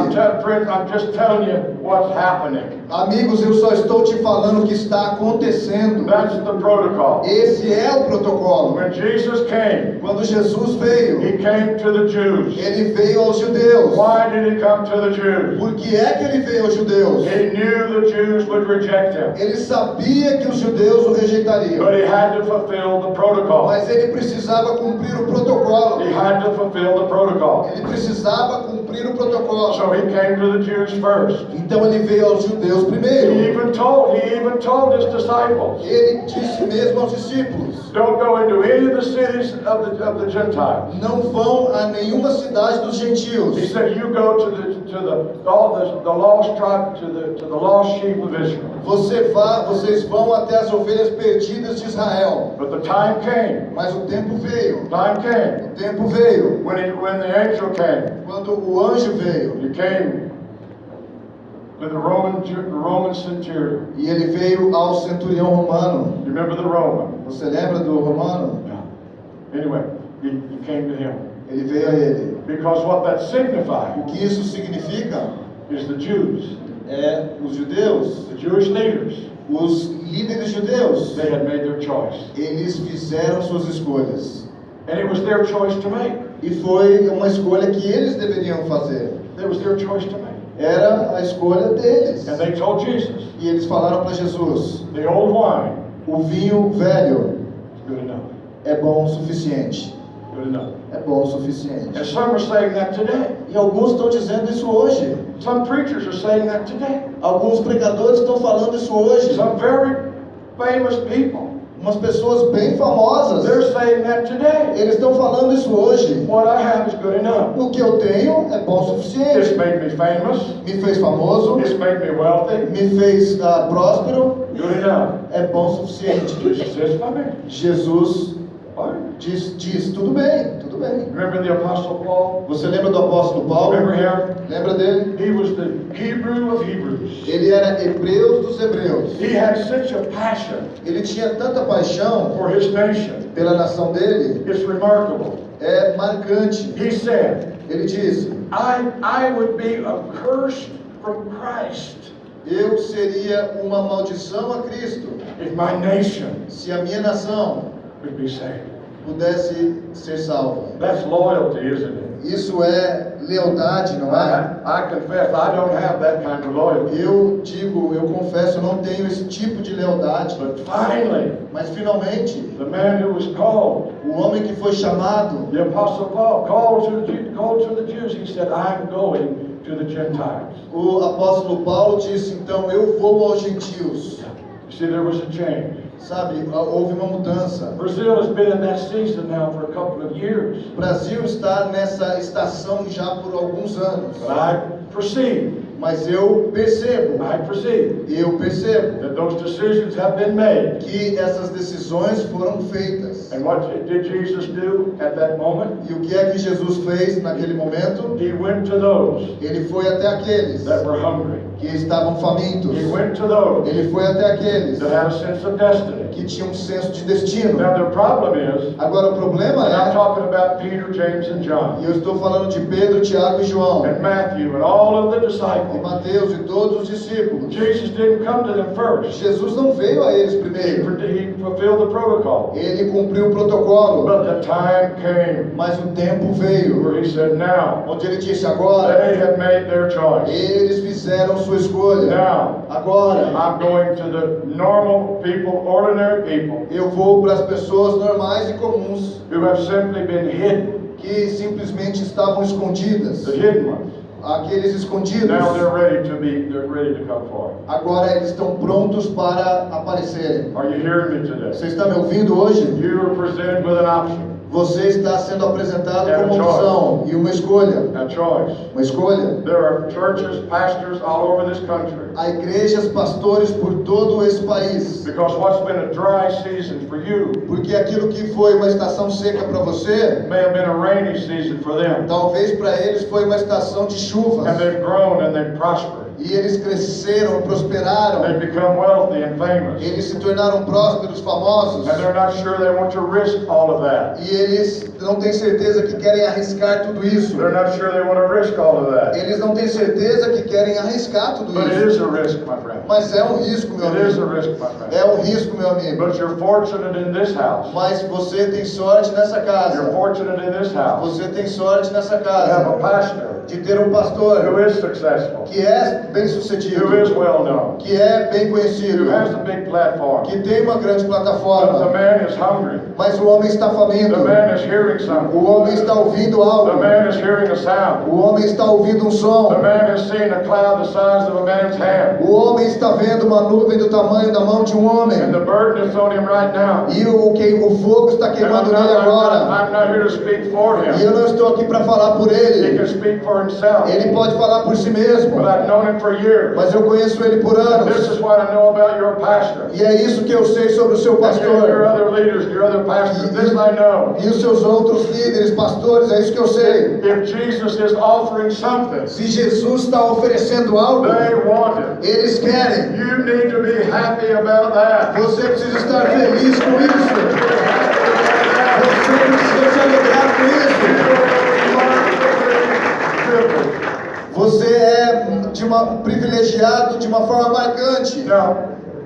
Friends, I'm just telling you what's happening. Amigos, eu só estou te falando o que está acontecendo. That's the protocol. Esse é o protocolo. When Jesus came, Quando Jesus veio, He came to the Jews. ele veio aos judeus. Why did He come to the Jews? Por que é que ele veio aos judeus? He knew the Jews would reject Him. Ele sabia que os judeus o rejeitariam. But He had to fulfill the protocol. Mas ele precisava cumprir o protocolo. He had to fulfill the protocol. Ele precisava cumprir o protocolo. So He came to the Jews first. Então ele veio aos judeus He primeiro. even told His disciples, Ele disse mesmo aos discípulos: don't go into any of the cities of the Gentiles. não vão a nenhuma cidade dos gentios. He said, you go to the lost tribe, to the lost sheep of Israel. Vocês vão até as ovelhas perdidas de Israel. But the time came. Mas o tempo veio. Time came. O tempo veio. When the angel came. Quando o anjo veio. He came with the Roman centurion. E ele veio ao centurião romano. You remember the Roman? Você lembra do romano? Yeah. Anyway, he came to him. Ele veio a ele. Because what that signified O que isso significa? is the Jews. É os judeus, The Jewish leaders. os líderes judeus. They had made their choice. Eles fizeram suas escolhas. And it was their choice to make. E foi uma escolha que eles deveriam fazer. It was their choice to make. Era a escolha deles. And they told Jesus, E eles falaram para Jesus: the old wine o vinho velho is good enough. é bom o suficiente. Good enough. É bom o suficiente. And some are saying that today. E alguns estão dizendo isso hoje. Some preachers are saying that today. Alguns pregadores estão falando isso hoje. Some very famous people, Umas pessoas bem famosas, they're saying that today. eles estão falando isso hoje. What I have is good enough. O que eu tenho é bom o It's suficiente. made me famous. Me fez famoso, It's made me wealthy. me fez próspero. Good enough. É bom o suficiente. Jesus says, fine. Jesus Fine. diz tudo bem, tudo bem. Remember the Apostle Paul? Você lembra do apóstolo Paulo? Remember him? Lembra dele? He was the Hebrew of Hebrews. Ele era hebreus dos hebreus. He had such a passion Ele tinha tanta paixão for his nation. pela nação dele. It's remarkable. É marcante. He said, Ele disse: I would be accursed from Christ eu seria uma maldição a Cristo if my nation se a minha nação would be saved. pudesse ser salva. That's loyalty, isn't it? Isso é lealdade, não é? I confess, I don't have that kind of loyalty. Eu confesso, eu não tenho esse tipo de lealdade. But finally, Mas finalmente, the man who was called, o homem que foi chamado, the Apostle Paul, called to the Jews, he said, I'm going to the Gentiles. o apóstolo Paulo disse: então eu vou aos gentios. You see, there was a change. Sabe, houve uma mudança. Brazil has been in that season now for a couple of years. O Brasil está nessa estação já por alguns anos. But I perceive Mas eu percebo that those decisions have been made. que essas decisões foram feitas. And what did Jesus do at that moment? E o que é que Jesus fez naquele momento? He went to those Ele foi até aqueles that were hungry. que estavam famintos. He went to those Ele foi até aqueles that had a sense of destiny. que tinham um senso de destino. Now the problem is, Agora o problema and I'm é, talking about Peter, James, and e John, eu estou falando de Pedro, Tiago e João, and Matthew, and all of the e disciples. Mateus e todos os discípulos. Jesus didn't come to them first. Jesus não veio a eles primeiro. He fulfilled the protocol. Ele cumpriu o protocolo, But the time came mas o tempo veio, where he said, now, onde ele disse: agora, they have made their choice. eles fizeram sua escolha. Now, Agora, I'm going to the normal people, ordinary people, eu vou para as pessoas normais e comuns, who have simply been hidden, que simplesmente estavam escondidas. the hidden ones. Aqueles escondidos, Now they're ready to come forward. agora eles estão prontos para aparecerem. Are you hearing me today? Você está me ouvindo hoje? You were presented with an option. Você está sendo apresentado And como a uma opção e uma escolha. A choice. Uma escolha. There are churches, pastors all over this country. Há igrejas, pastores por todo esse país. Because what's been a dry season for you Porque aquilo que foi uma estação seca para você, may have been a rainy season for them. talvez para eles foi uma estação de chuvas. And they've grown and they've prospered. E eles cresceram, prosperaram. They've become wealthy and famous. Eles se tornaram prósperos, famosos. And they're not sure they want to risk all of that. E eles não têm certeza que querem arriscar tudo isso. They're not sure they want to risk all of that. Eles não têm certeza que querem arriscar tudo But it isso. is a risk, my friend. Mas é um risco, meu It is a amigo. risk, my friend. É um risco, meu amigo. But you're fortunate in this house. Mas você tem sorte nessa You're casa. fortunate in this house Você tem sorte nessa to have a casa pastor de ter um who pastor is successful, que é bem sucedido, who is well known, que é bem who conhecido, has a big platform. que tem uma grande The plataforma. man is hungry. Mas o homem está faminto. The man is hearing something. O homem está ouvindo The algo. man is hearing a sound. O homem está ouvindo um The som. man is seeing a cloud the size of a man's hand. O homem está vendo uma nuvem do tamanho da mão de um homem. And the burden is on him right now. E o fogo está And queimando nele agora. I'm not here to speak for E him. eu não estou aqui para falar por He ele. can speak for himself. Ele pode falar por si mesmo. But I've known him for years. Mas eu conheço ele por This anos. is what I know about your pastor. E é isso que eu sei sobre o seu And your pastor. other leaders, your other pastors. This I know. E os seus outros líderes, pastores, é isso que eu sei. If Jesus is offering something, Se Jesus está oferecendo algo, they want it. eles querem. You need to be happy about that. Você precisa estar feliz com isso. Você precisa se alegrar com isso. Você é privilegiado de uma forma marcante. Now,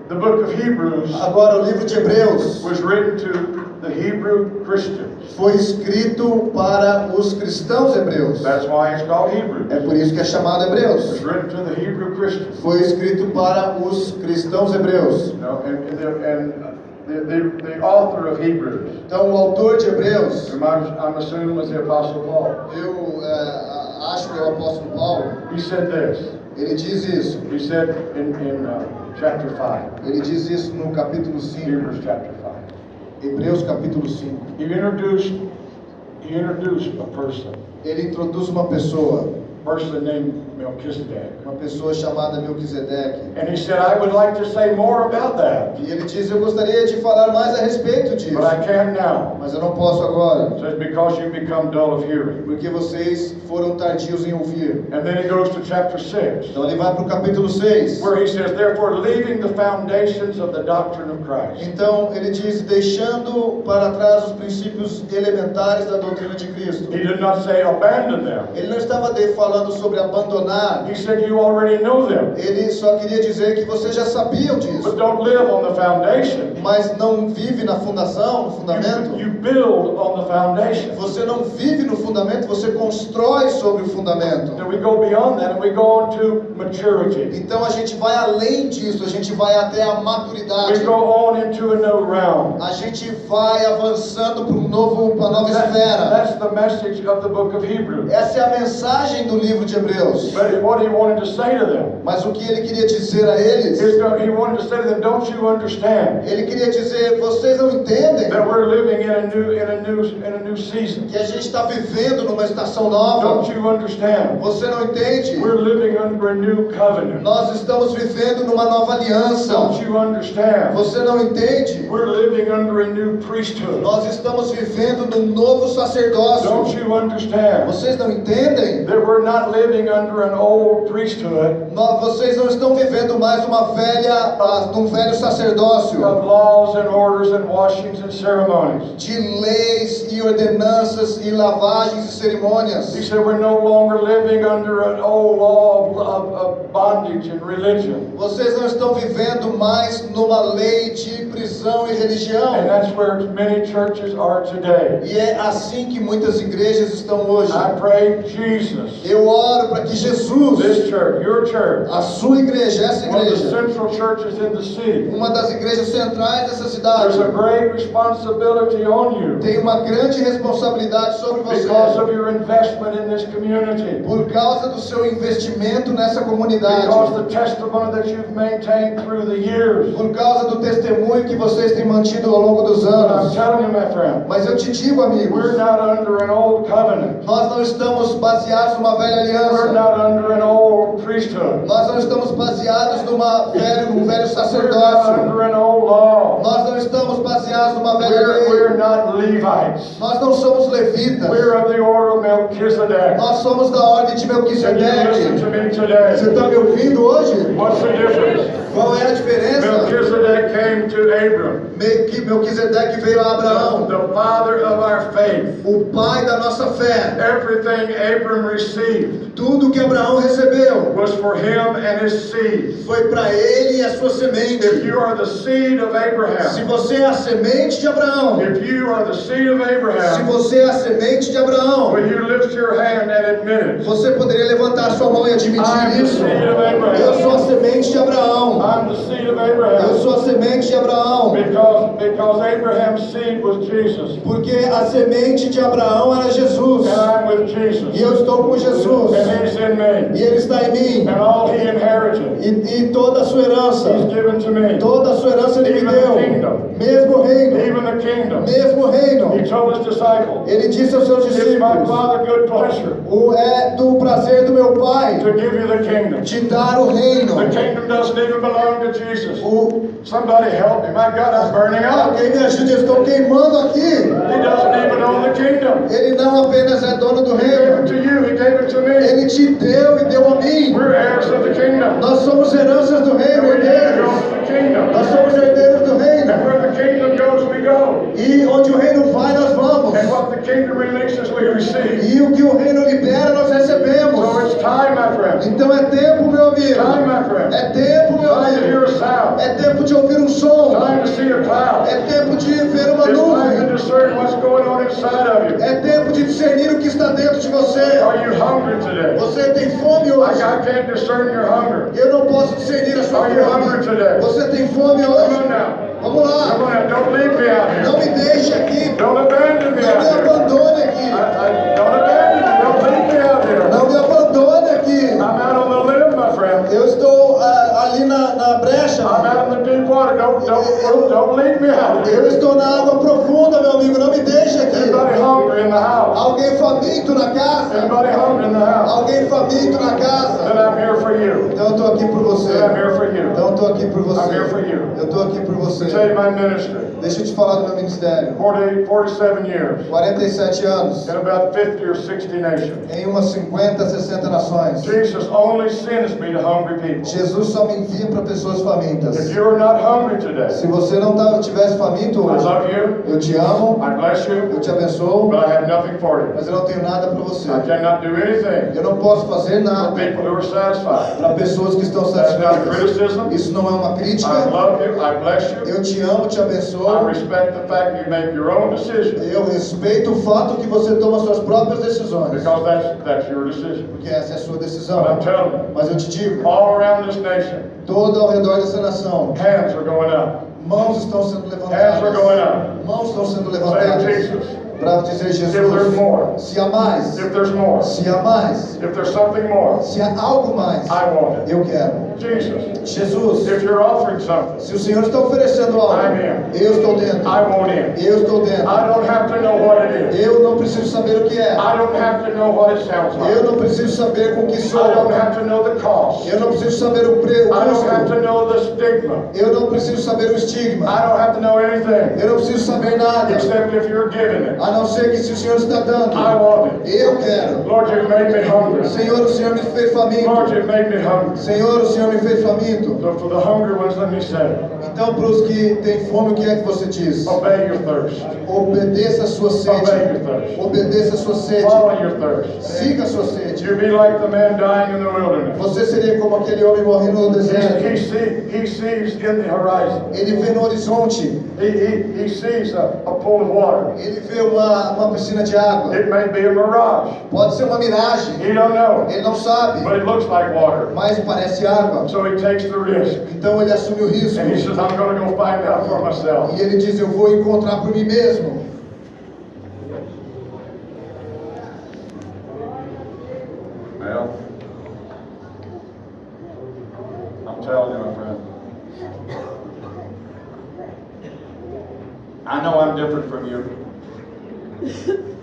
the book of Hebrews Agora, o livro de Hebreus was written to the Hebrew Christians. foi escrito para os cristãos hebreus. That's why it's called Hebrews. É por isso que é chamado It Hebreus. was written to the Hebrew Christians. Foi escrito para os cristãos hebreus. You know, the author of Hebrews, Então, o autor de Hebreus, I'm assuming was the Apostle Paul. eu acho que é o apóstolo Paulo, He said this. ele diz isso. He said in chapter 5, Ele diz isso no capítulo 5. Hebrews chapter 5. Hebreus capítulo 5. He introduced a person Introduz uma pessoa, named Melchizedek. uma pessoa chamada Melquisedeque. And he said, I would like to say more about that, E ele diz, eu gostaria de falar mais a respeito disso, but I can't now. mas eu não posso agora, It says, because you become dull of hearing. porque vocês foram tardios em ouvir. And then he goes to chapter 6, Então ele vai para o capítulo 6. where he says, therefore, leaving the foundations of the doctrine of Christ. Então ele diz, deixando para trás os princípios elementares da doutrina de Cristo. He did not say abandon them. Ele não estava falando sobre abandonar. He said, you already know them, Ele só queria dizer que vocês já sabiam but disso, don't live on the foundation. mas não vive na fundação, no fundamento. You build on the foundation. Você não vive no fundamento, você constrói sobre o fundamento. Then we go beyond that and we go on to maturity. Então a gente vai além disso, a gente vai até a We maturidade. go on into a new realm. A gente vai avançando para uma nova esfera. That's the message of the book of Hebrews. Essa é a mensagem do livro de Hebreus. But what he wanted to say to them Mas o que ele queria dizer a eles, is that he wanted to say to them, don't you understand ele queria dizer, vocês não entendem that we're living in a new season? que a gente está vivendo numa estação nova? Don't you understand? Você não entende? We're living under a new covenant. Nós estamos vivendo numa nova aliança. Don't you understand? Você não entende? We're living under a new priesthood. Nós estamos vivendo num novo sacerdócio. Don't you understand Vocês não entendem? that we're not living under an old priesthood Vocês não estão vivendo mais num velho sacerdócio of laws and orders and washings and ceremonies? de leis e ordenanças e lavagens e cerimônias. He said we're no longer living under an old law of bondage and religion. Vocês não estão vivendo mais numa lei de prisão e religião. And that's where many churches are today. E é assim que muitas igrejas estão hoje. I pray Jesus, Eu oro para que Jesus, this church, your church, a sua igreja, essa one of the igreja, central churches in the city, uma das igrejas centrais dessa cidade, there's a great responsibility on you tem uma grande responsabilidade sobre because você of your investment in this community, por causa do seu investimento nessa comunidade, because the testimony that you've maintained through the years. por causa do testemunho que vocês têm mantido ao longo dos But anos. I'm telling you, my friend, Mas eu te digo, amigos, we're not under an old covenant. nós não estamos baseados numa velha We're aliança. not under an old priesthood. Nós não estamos baseados num velho We're not sacerdócio. under an old law. Nós não estamos baseados numa velha We're lei. not Levites. Nós não somos levitas. We're of the order of Melchizedek. Nós somos da ordem de Can you listen Melquisedeque. to me today? Você está me ouvindo hoje? What's the difference? Qual é a diferença? Melchizedek came to Abram, Melquisedeque veio a Abraão, the father of our faith. o pai da nossa fé. Everything Abram received Tudo que Abraão recebeu was for him and his seed. foi para ele e a sua semente. If you are the seed of Se Abraham, você é a semente de Abraão, if you are the seed of se Abraham, você é a semente de Abraão, will you lift your hand and admit it? você poderia levantar sua mão e I'm admitir the isso. seed of Eu Abraham. sou a semente de Abraão. I'm the seed of Eu Abraham. sou a semente de Abraão. Because Abraham's seed was Jesus. Porque a semente de Abraão era Jesus. And I'm with Jesus. E eu estou com Jesus. And he's in me. E ele está em mim. And all he inherited, E toda a sua herança. he's given to me. Toda a sua herança ele me deu. Mesmo reino. Even the kingdom. Mesmo reino. He told his disciples, Ele disse aos seus it's my discípulos: Father good pleasure É do prazer do meu Pai to give you the kingdom. te dar o reino. The kingdom doesn't even belong to Jesus. O, Somebody help me. My God, I'm burning up. alguém me ajude, eu estou queimando aqui. He doesn't even own the kingdom. Ele não apenas é dono do He gave it reino, to you. He gave it to me. ele te deu e deu a mim. We're heirs of the kingdom. Nós somos heranças do reino, We need to go herdeiros. to the kingdom. Nós somos herdeiros do reino. And where the kingdom goes, we go. E onde o reino vai, nós vamos. And what the kingdom releases, we receive. E o que o reino libera, nós recebemos. So it's time, my friend. Então é tempo, meu amigo. Time, my friend. É tempo, meu Time to hear amigo. a sound. É tempo de ouvir um som. Time to see a cloud. É tempo de ver uma It's time to nuvem. discern what's going on inside of you. É tempo de discernir o que está dentro de você. Are you hungry today? Você tem fome hoje. I can't discern your hunger. Eu não posso discernir a sua Are you hungry fome. today? Você tem fome Come hoje? on now. Vamos Come lá. on now. Don't leave me out Não here. me deixe aqui. Don't abandon me Não out me here. abandone aqui. Don't abandon me. Don't leave me out here. Não me abandone aqui. I'm out on the limb, my friend. Eu estou ali na brecha. I'm out in the deep water. Don't leave me out here. Eu estou na água profunda, meu amigo. Não me deixe aqui. Anybody hungry in the house? Alguém faminto na casa? Anybody hungry in the house? Alguém faminto na casa? Then I'm here for you. Então eu estou aqui por você. Then I'm here for you. Então eu estou aqui por você. I'm here for you. Eu estou aqui por você. To tell you my ministry. Deixa eu te falar do meu ministério. 47 years. 47 anos. In about 50 or 60 nations. Em umas 50, 60 nações. Jesus only sends me to hungry people. Jesus só me envia para pessoas famintas. If you're not hungry today, Se você não tivesse faminto I hoje, love you. eu te amo, I bless you. eu te abençoo, But I have nothing for you. mas eu não tenho nada para você. I cannot do anything Eu não posso fazer for nada people who are satisfied. para pessoas que estão That's not satisfeitas. criticism. Isso não é uma I crítica. love you. I bless you. Eu te amo, te I abençoo. respect the fact you make your own decision Eu respeito o fato que você toma suas próprias decisões, because that's your decision. porque essa é a sua But I'm decisão. telling you, Mas eu te digo, all around this nation, todo ao redor dessa nação, hands are going up. mãos estão sendo Hands are going levantadas. up. Mãos estão sendo Say levantadas Jesus. para dizer If there's Jesus. more, Se há mais, if there's more, se há mais, if there's something more, se há algo mais, I want it. eu quero. Jesus, Jesus, if you're offering something, se o Senhor está oferecendo algo, I'm in. eu estou dentro. I want in. Eu estou dentro. I don't have to know what it is. Eu não preciso saber o que é. I don't have to know what it sounds Eu like. não preciso saber com que I don't sou. have to know the cost. Eu não preciso saber o I don't have custo. to know the stigma. Eu não preciso saber o estigma. I don't have to know anything Eu não preciso saber nada, except if you're giving it. a não ser que se o Senhor está dando, I want it. eu quero. Lord, you've made me hungry. Senhor, o Senhor me fez Lord, faminto. you've made me hungry. Senhor, o Senhor me fez faminto. So for the hungry ones, let me say, Então, para os que têm fome, o que é que você diz? obey your thirst. Obedeça a sua Obey sede. your thirst. Obedeça a sua sede. Follow your thirst. Siga a sua sede. You be like the man dying in the wilderness. Você seria como aquele homem morrendo no deserto. He sees in the horizon. Ele vê no horizonte. He sees a pool of water. Ele vê uma piscina de água. It may be a mirage. Pode ser uma miragem. He don't know. Ele não sabe, But it looks like water. mas parece água. So he takes the risk. Então ele assume o risco. And he says, I'm going to go find out for myself. E ele diz, eu vou encontrar por mim mesmo. Well, I'm telling you, my friend. I know I'm different from you.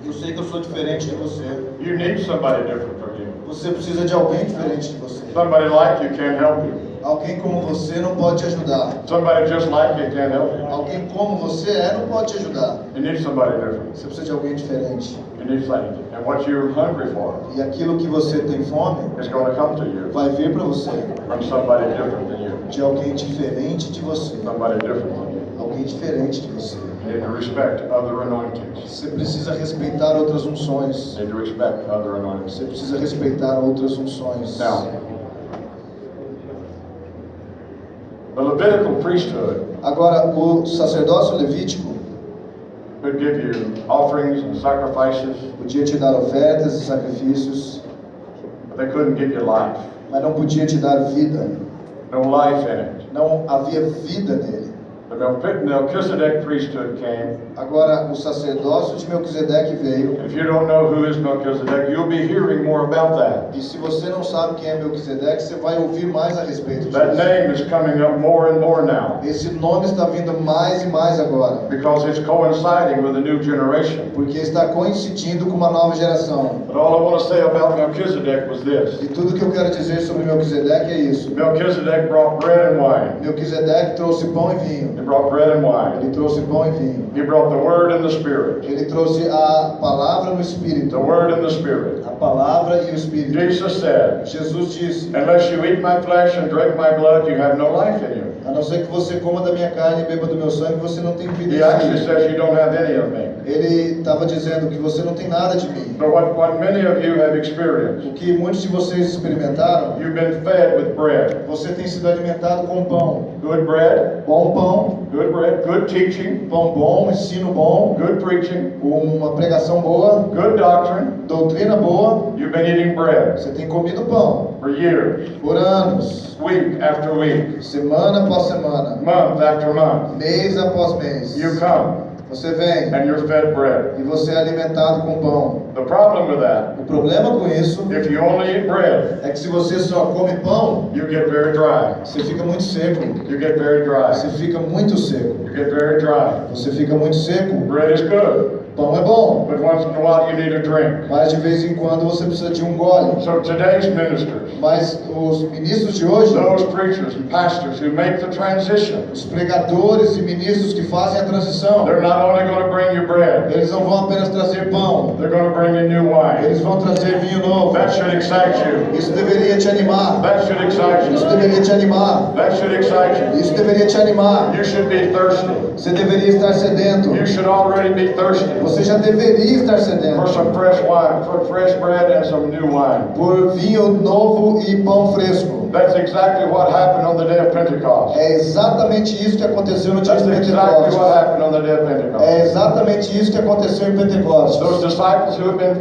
Eu sei que eu sou diferente de você. You need somebody different from you. Você precisa de alguém diferente de você. Somebody like you can't help you. Alguém como você não pode te ajudar. Somebody just like you can't help you. Alguém como você não pode te ajudar. You need somebody different. Você precisa de alguém diferente. You need something. And what you're hungry for E aquilo que você tem fome is going to come to you vai vir para você from somebody different than you. de alguém diferente de você. Somebody different than you. Alguém diferente de você. You need to respect other anointings. Você precisa respeitar outras unções. You need to respect other anointings. Você precisa respeitar outras unções. Now, the Levitical priesthood Agora, o sacerdócio levítico could give you offerings and sacrifices, podia te dar ofertas e sacrifícios, but they couldn't give you life. mas não podia te dar vida. No life in it. Não havia vida nele. The Melchizedek priesthood came. Agora, o sacerdócio de Melquisedeque veio. If you don't know who is Melchizedek, you'll be hearing more about that. E se você não sabe quem é Melquisedeque, você vai ouvir mais a respeito That disso. name is coming up more and more now Esse nome está vindo mais e mais agora, because it's coinciding with a new generation. porque está coincidindo com uma nova geração. But all I want to say about Melchizedek was this. E tudo que eu quero dizer sobre Melquisedeque é isso. Melchizedek brought bread and wine. Melquisedeque trouxe pão e vinho. He brought bread and wine. Ele trouxe pão e vinho. He brought the word and the spirit. Ele trouxe a palavra no Espírito. The word and the spirit. A palavra e o Espírito. Jesus said, Jesus disse: unless you eat my flesh and drink my blood, you have no life in you. a não ser que você coma da minha carne e beba do meu sangue, você não tem vida He em actually si. says you don't have any of me. Ele estava dizendo que você não tem nada de mim. But what many of you have experienced, O que muitos de vocês experimentaram, you've been fed with bread. você tem sido alimentado com pão. Good bread, Bom pão, good teaching, pão bom, ensino bom, good preaching, uma pregação boa, good doctrine. doutrina boa. You've been eating bread Você tem comido pão for years, por anos, week after week, semana após semana, month after month. mês após mês. You come Você vem and you're fed bread. e você é alimentado com pão. The problem with that, O problema com isso if you only eat bread, é que se você só come pão, you get very dry. você fica muito seco. You get very dry. Você fica muito seco. You get very dry. Você fica muito seco. Bread is good, Pão é bom, but once in a while you need a drink. mas de vez em quando você precisa de um gole. So today's ministers, Mas os ministros de hoje, those preachers and pastors who make the transition, os pregadores e ministros que fazem a transição, they're not only going to bring you bread, eles não vão apenas trazer pão, they're going to bring you new wine. eles vão trazer vinho novo. That should excite you. Isso deveria te animar. That should excite Isso you. deveria te animar. That should excite you. Isso deveria te animar. You should be thirsty. Você deveria estar sedento. You should already be thirsty Você já deveria estar for sedento some fresh wine, for fresh bread and some new wine. por vinho novo e pão fresco. That's exactly what happened on the day of Pentecost. É exatamente isso que aconteceu no dia That's de exactly what Pentecostes. happened on the day of Pentecost. É exatamente isso que aconteceu em Pentecostes. Those disciples who have been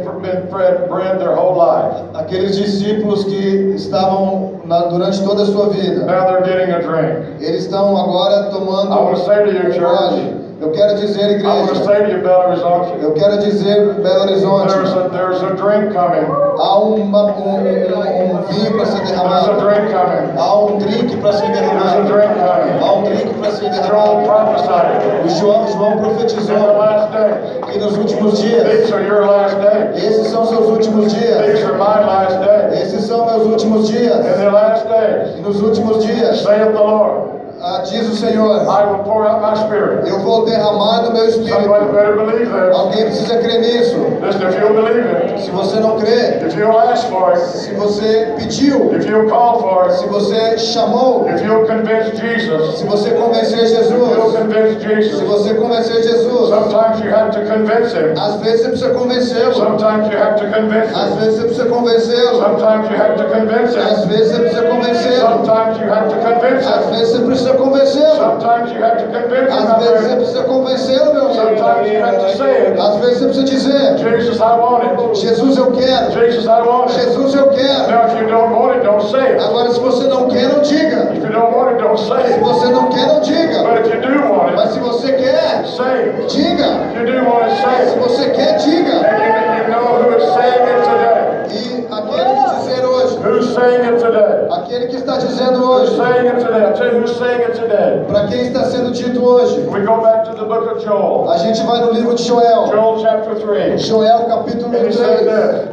fed bread their whole life, Aqueles discípulos que estavam durante toda a sua vida, now they're getting a drink. eles estão agora tomando I want to say to you, church, gole. Eu quero dizer, I want to igreja, say to you, Belo Horizonte, eu quero dizer, Belo Horizonte, there's a drink coming. há um vinho para ser There's a derramado, drink coming. há um drink para ser There's a derramado, drink coming. há um drink para ser Joel derramado. prophesied O João in the profetizou last days. que nos últimos dias, These are your last days. esses são seus últimos dias, These are my last days. esses são meus últimos dias, In the last days, e nos últimos dias, saith the Lord, diz o Senhor, I will pour out my spirit. eu vou derramar do meu Somebody espírito. better believe this. Alguém precisa crer nisso. Listen, if you'll believe it, Se você não crê, if you'll ask for it, se você pediu, if you'll call for it, se você chamou, if you'll convince Jesus, se você convencer if you'll Jesus, convince se Jesus, você convencer Jesus, sometimes you have to convince him. às vezes você precisa convencê-lo, Sometimes you have to convince às him. vezes você precisa convencê-lo, Sometimes you have to convince às him. vezes você precisa convencê-lo, Sometimes you have to convince às him. vezes você precisa convencê-lo, Sometimes you have to convince him. às my vezes você friend. precisa convencê-lo, meu amigo, Sometimes you have to say it. às vezes você precisa dizer, Jesus, I want it. Jesus eu quero, Jesus, I want it. Jesus eu quero. Now, if you don't want it, don't say it. Agora se você não quer, não diga. If you don't want it, don't say Se it. você não quer, não diga. But if you do want Mas it, se você quer, say it. diga. If you do want it, say Se it. você quer, diga. And you know who is saying it today. E aquele que dizer hoje, Who's saying it today? Aquele que está dizendo Who's hoje. saying it today? I'll tell you who's saying it today. Para quem está sendo dito hoje? We go back to the book of Joel. A gente vai no livro de Joel. Joel chapter 3. Joel capítulo 3.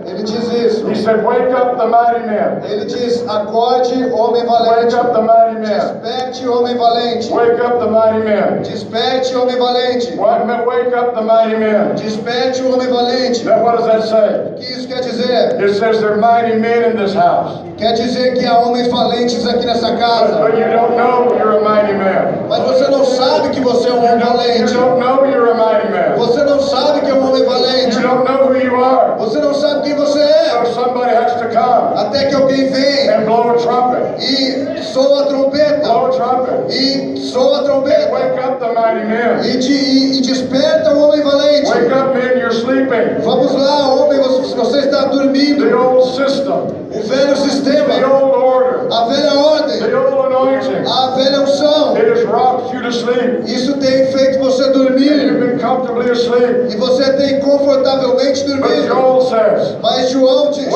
Ele diz isso. He said, wake up the mighty men. Ele diz: acorde, homem valente. Wake up the mighty men. Desperte, homem valente. Wake up the mighty men. Desperte, homem valente. Wake up the mighty men. Desperte, homem valente. Now what does that say? O que isso quer dizer? It says there are mighty men in this house. Quer dizer que há homens valentes aqui nessa casa. But you don't know you're a mighty man. Mas você não sabe que você é um homem You valente. don't know you're a mighty man. Você não sabe que é um homem valente. You don't know who you are. Você não sabe quem você é. So somebody has to come Até que alguém vem and blow a trumpet. e soa a trompeta. Blow a trumpet. E soa a trompeta. Wake up the mighty men. E desperta o homem valente. Wake up, men, you're sleeping. Vamos lá, homem, você está dormindo. The old system. O velho sistema, The old order. a velha ordem, The old anointing. a velha unção. It has rocked you to sleep. Isso tem feito você You've dormir. been comfortably asleep. E você tem confortavelmente But dormido. Joel says, Mas Joel disse: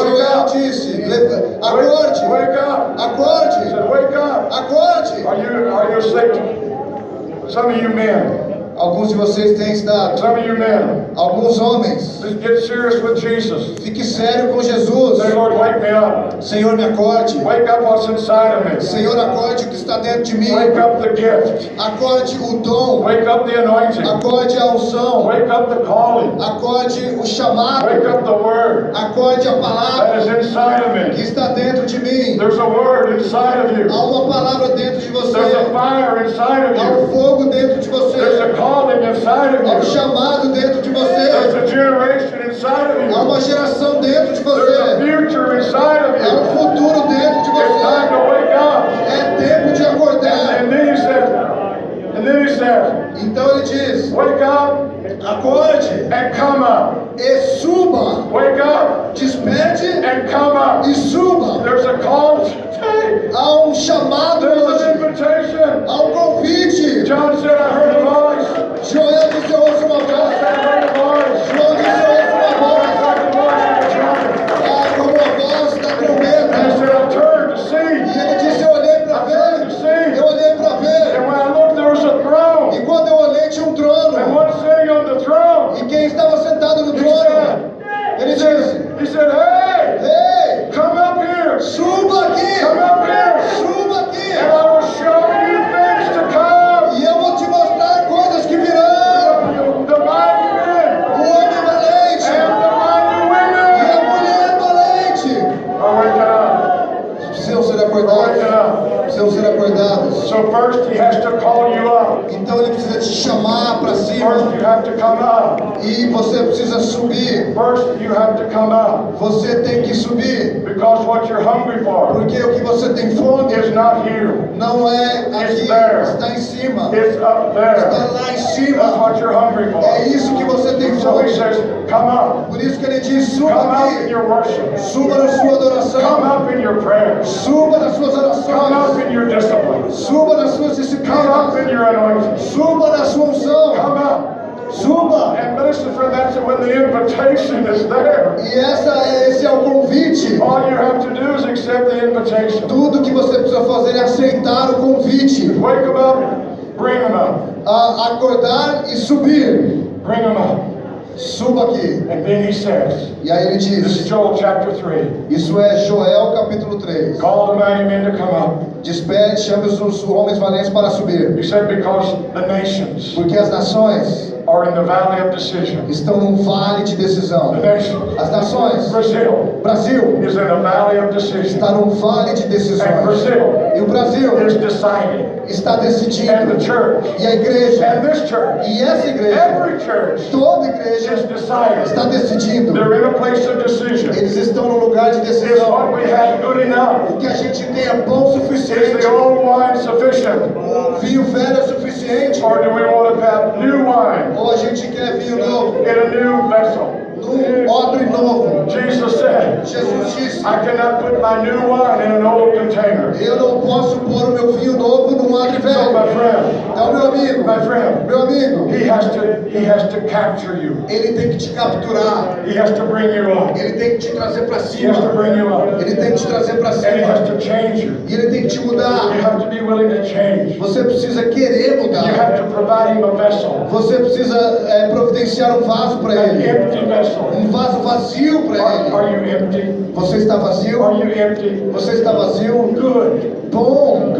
acorde, wake up. He acorde, said, wake up. acorde. Are you asleep? Some of you men. Alguns de vocês têm estado. Some of you men. Alguns homens. Just get serious with Jesus. Fique sério com Jesus. Say, Lord, wake me up. Senhor, me acorde. Wake up what's inside of me. Senhor, acorde o que está dentro de mim. Wake up the gift. Acorde o dom. Wake up the anointing. Acorde a unção. Wake up the calling. Acorde o chamado. Wake up the word Acorde a palavra that is inside of que me. está dentro de mim. There's a word inside of you. Há uma palavra dentro de você. There's a fire inside of Há um you. fogo dentro de There's você. a calling inside of Há um you. chamado dentro de There's você. a generation inside of Há you. uma geração dentro de There's a você. future inside of Há um you. futuro dentro de It's time to você. wake up. É tempo de acordar. And then he says, Então ele diz: wake up acorde and come up. e suba. Wake up Desperte and come up. e suba. There's a call today. Há um chamado There's an hoje. invitation. Há um convite. John said, I heard a voice. Joel disse: eu ouço uma voz. I heard a voice. João disse: eu ouço uma voz. I heard the voice of the trumpet. Ah, como a voz da And he trombeta. said, I turned to E see. ele disse: eu olhei para ver. Eu olhei para ver. And when I looked, there was a throne. E quando eu olhei, tinha um And trono. one sitting on the throne. E quem estava sentado no He trono? said, Ele disse: he said, hey, ei, come up here. suba aqui. Come up here. Suba aqui. And I will show you things to come. E eu vou te mostrar coisas que virão. The mighty men O homem valente and the mighty e women a mulher valente are waking up. precisam ser Waking acordados. up. Precisam ser acordados. So first he has to call you up. Então ele precisa te chamar para cima. First you have to come up. E você precisa subir. First you have to come up. Você tem que subir. Because what you're hungry for Porque o que você tem fome is not here. não é aqui, está em cima. It's up there. Está lá em That's cima. what you're hungry for. É isso que você tem So he fome. says, come up. Por isso que ele diz: suba Come up in aqui. your worship. Suba na sua Come adoração. up in your prayers. Suba nas suas Come up orações. in your discipline. Suba nas suas Come up disciplinas. in your anointing. Suba na sua unção. Come up. Suba. And listen, for that's when the invitation is there. E esse é o convite. All you have to do is accept the invitation. Tudo que você precisa fazer é aceitar o convite. Wake them up, bring them up. A acordar e subir. Bring them up. Suba aqui. And then he says, E aí ele this is diz: Joel chapter 3. isso é Joel capítulo 3. Call the mighty men to come up. Desperte, chame os homens valentes para subir. He said, because the nations Porque as nações are in the valley of decision. estão num vale de decisão. The nations. As nações, Brazil Brasil is in a valley of decision. está num vale de And decisões. Brazil E o Brasil is deciding. está And the decidindo. church. E a igreja, And this church. e essa igreja, Every church toda igreja is deciding. está decidindo. They're in a place of decision. Eles estão num lugar de Is decisão. what we have good enough? O que a gente tem é bom o Is suficiente. the old wine sufficient? O vinho velho é suficiente. Or do we want to have new wine Ou a gente quer vinho novo, in a new vessel? num odre novo. Jesus said, Jesus disse: I cannot put my new wine in an old container. eu não posso pôr o meu vinho novo num odre So velho. my friend, Então, meu amigo, he has to capture you. ele tem que te capturar. He has to bring you up. Ele tem que te trazer para He cima. has to bring you up. Ele tem que te trazer para And he has cima. to change you. E ele tem que te You mudar. have to be willing to change. Você precisa querer You mudar. have to provide him a vessel. Você precisa providenciar um vaso para An ele. empty vessel. Um vaso vazio para Are ele. you empty? Você está vazio? Are you empty? Você está vazio? Good. Bom.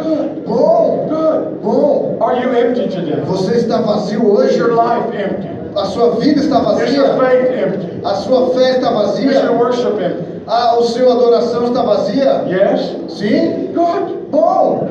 Bom. Good. Bom. Are you empty today? Você está vazio Is hoje? your life empty? A sua vida está Is your vazia? faith empty? A sua fé está Is your vazia? worship empty? O seu adoração está vazia? Yes? Sim? Good. Bom.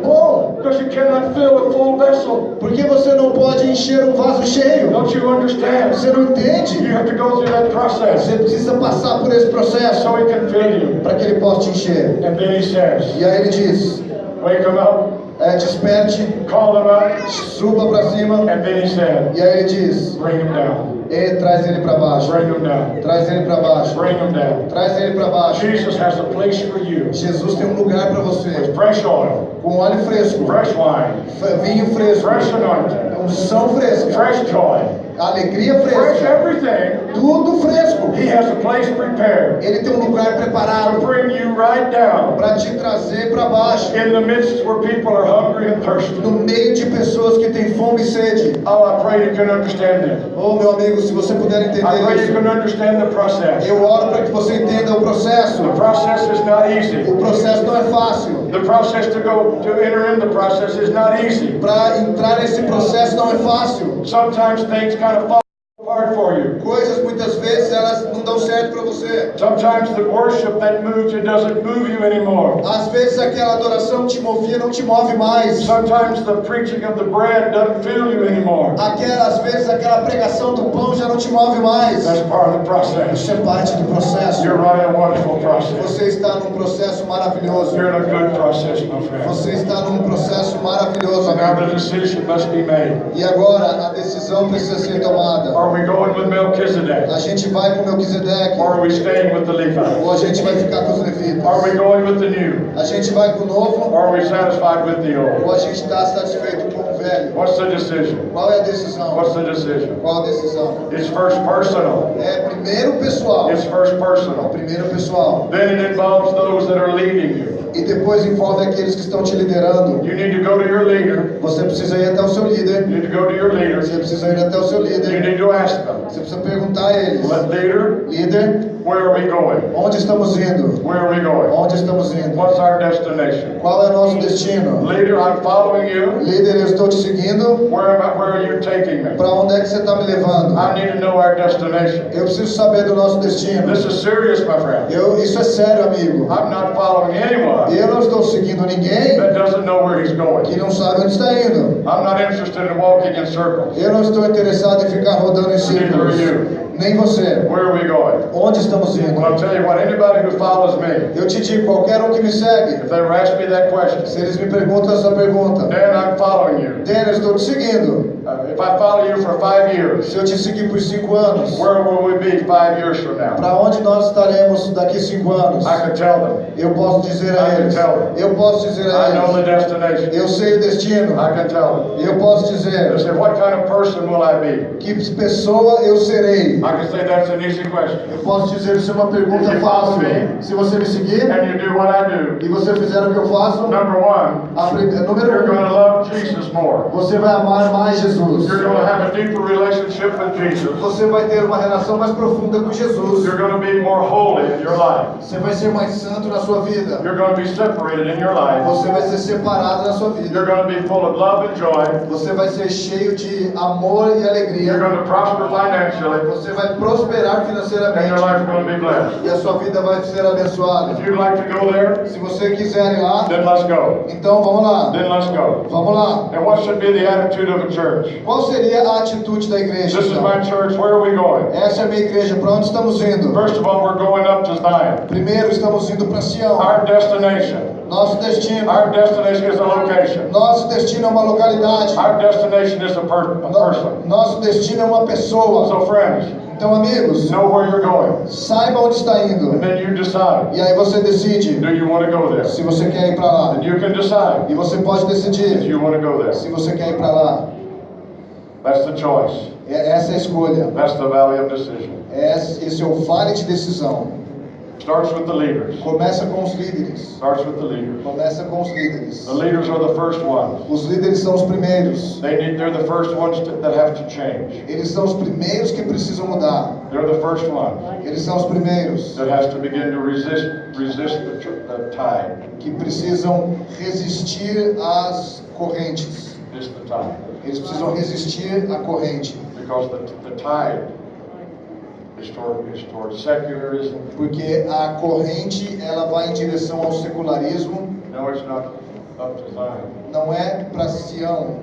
Bom. Because you cannot fill a full vessel. Porque você não pode encher um vaso cheio. Don't you understand? Você não entende? You have to go through that process Você precisa passar por esse processo so he can fill you. para que ele possa te encher. And then he says, E aí ele diz: wake him up, desperte, call him up, suba para cima. and then he said, E aí ele diz: bring him down. traz ele para baixo. Bring him down. Traz ele para baixo. Bring him down. Traz ele para baixo. Jesus has a place for you. Jesus tem um lugar para você. With fresh oil, Com óleo fresco, fresh wine, vinho fresco, fresh anointing, unção fresca, fresh joy, alegria fresh fresca, everything. tudo fresco. He has a place prepared Ele tem um lugar to preparado bring you right down para te trazer para baixo, in the midst where people are hungry and thirsty. no meio de pessoas que têm fome e sede. Oh, I pray you can understand this. Oh, meu amigo, se você puder I entender pray you isso, can understand the process. eu oro para que você entenda o processo. The process is not easy. O processo não é fácil. The process to enter in the process is not easy. Para entrar nesse processo não é fácil. Sometimes things kind of fall apart for you. Coisas muitas vezes elas não dão certo para você. Sometimes the worship that moves you doesn't move you anymore. Às vezes aquela adoração que te movia não te move mais. Sometimes the preaching of the bread doesn't fill you anymore. Às vezes aquela pregação do pão já não te move mais. That's part of the process. Isso é parte do processo. You're right in a wonderful process. Você está num processo maravilhoso. You're in a good process, my friend. Você está num processo maravilhoso, So now amigo. the decision must be made. E agora a decisão precisa ser tomada. Are we going with Melchizedek? A gente vai com Melquisedeque Or are we staying with the ou a Levites? gente vai ficar com os levitas? Are we going with the new? A gente vai com o novo Or are we satisfied with the ou old? a gente está satisfeito com o velho? What's the decision? Qual é a decisão? What's the decision? Qual a decisão? It's first personal. É primeiro pessoal. It's first personal. Primeiro pessoal. Then it involves those that are leading you. E depois envolve aqueles que estão te liderando. You need to go to your leader. Você precisa ir até o seu líder. You need to go to your leader. Você precisa ir até o seu You líder. need to ask them, Você precisa perguntar a eles: leader, líder, where are we going? onde estamos indo? Where are we going? Onde estamos indo? What's our destination? Qual é o nosso destino? Leader, I'm following you. Líder, eu estou te seguindo. Where are you taking me? Para onde é que você está me levando? I need to know our destination. Eu preciso saber do nosso destino. This is serious, my friend. Isso é sério, amigo. I'm not following anyone Eu não estou seguindo ninguém that doesn't know where he's going. que não sabe onde está indo. I'm not interested in walking in circles. Eu não estou interessado em ficar rodando em Neither círculos. are you. Nem você. Where are we going? Onde estamos indo? Well, I'll tell you what, anybody who follows me, Eu te digo, qualquer um que me segue, if they ever ask me that question, se eles me perguntam essa pergunta: Dan, I'm following you. Dan, eu estou te seguindo. If I follow you for 5 years, Se eu te seguir por 5 anos, where will we be 5 years from now? para onde nós estaremos daqui 5 anos? I can tell them. Eu posso dizer a eles. Eu posso dizer a I know the eles. destination. Eu sei o destino. I can tell them. Eu posso They dizer say, what kind of person will I be? que pessoa eu serei. I can say that's an easy question. Eu posso dizer isso é uma pergunta fácil. Se você me seguir And you do what I do. e você fizer o que eu faço, Number one, número you're going 1, to love Jesus more. você vai amar mais Jesus. You're going to have a deeper relationship with Jesus. Você vai ter uma relação mais profunda com Jesus. You're going to be more holy in your life. Você vai ser mais santo na sua vida. You're going to be separated in your life. Você vai ser separado na sua vida. You're going to be full of love and joy. Você vai ser cheio de amor e You're alegria. going to prosper financially. Você vai prosperar And your financeiramente. life is going to be blessed. E a sua vida vai ser abençoada. If you'd like to go there, Se você quiser ir lá, then let's go. então vamos lá. Then let's go. Vamos lá. And what should be the attitude of a church? Qual seria a atitude da igreja? This is então? my church. Where are we going? Essa é a minha igreja. Para onde estamos indo? First of all, we're going up to Zion. Primeiro estamos indo para Sião. Our destination. Nosso destino. Our destination is a location. Nosso destino é uma localidade. Our destination is a person. Nosso destino é uma pessoa. So friends, Então, amigos, Know where you're going. saiba onde está indo. And then you decide. E aí você decide Do you want to go there? se você quer ir para lá. And you can decide E você pode if decidir you want to go there. se você quer ir para lá. That's the choice. Essa é a escolha. That's the valley of decision. Esse é o vale de decisão. Starts with the leaders. Começa com os líderes. Starts with the leaders. Começa com os líderes. The leaders are the first ones. Os líderes são os primeiros. They're the first ones that have to change. Eles são os primeiros que precisam mudar. They're the first ones Eles são os primeiros that has to begin to resist the tide. que precisam resistir às correntes. It's the tide. Eles precisam resistir à corrente. Because the tide is toward secularism. Porque a corrente ela vai em direção ao secularismo. No, it's not up to Zion. Não é para Sião.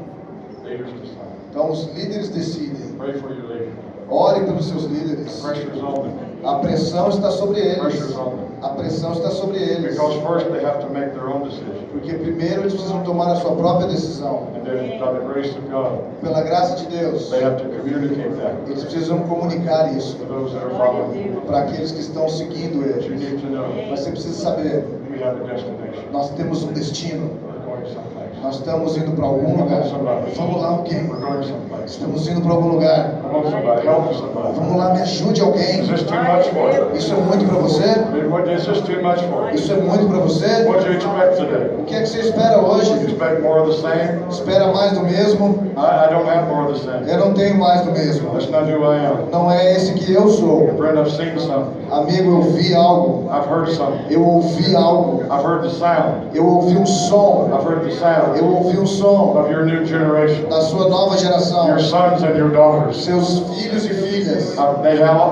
Leaders decide. Então os líderes decidem. Pray for your leaders. Ore pelos seus líderes. The pressure's on them. A pressão está sobre eles. Pressure's on them. A pressão está sobre eles. Because first they have to make their own decision. Porque primeiro eles precisam tomar a sua própria decisão. And then by the grace of God, Pela graça de Deus, they have to communicate that eles precisam comunicar isso to those that are following. para aqueles que estão seguindo But you eles. need to know Mas você precisa saber, we have a destination. nós temos um destino. We're going someplace. Nós estamos indo para algum lugar. Vamos lá, alguém. We're going someplace. Estamos indo para algum lugar. Come on, somebody. Help somebody. Vamos lá, me ajude alguém. Is this too much for you? Isso é muito para você? Is this too much for you? Isso é muito para você? What do you expect today? O que é que você espera hoje? You expect more of the same? Espera mais do mesmo? I don't have more of the same. Eu não tenho mais do mesmo. That's not who I am. Não é esse que eu sou. Friend, I've seen something. Amigo, eu vi algo. I've heard something. Eu ouvi algo. I've heard the sound. Eu ouvi um som. I've heard the sound Eu ouvi um som of your new generation. da sua nova geração. Your sons and your daughters. Seus filhos e filhas.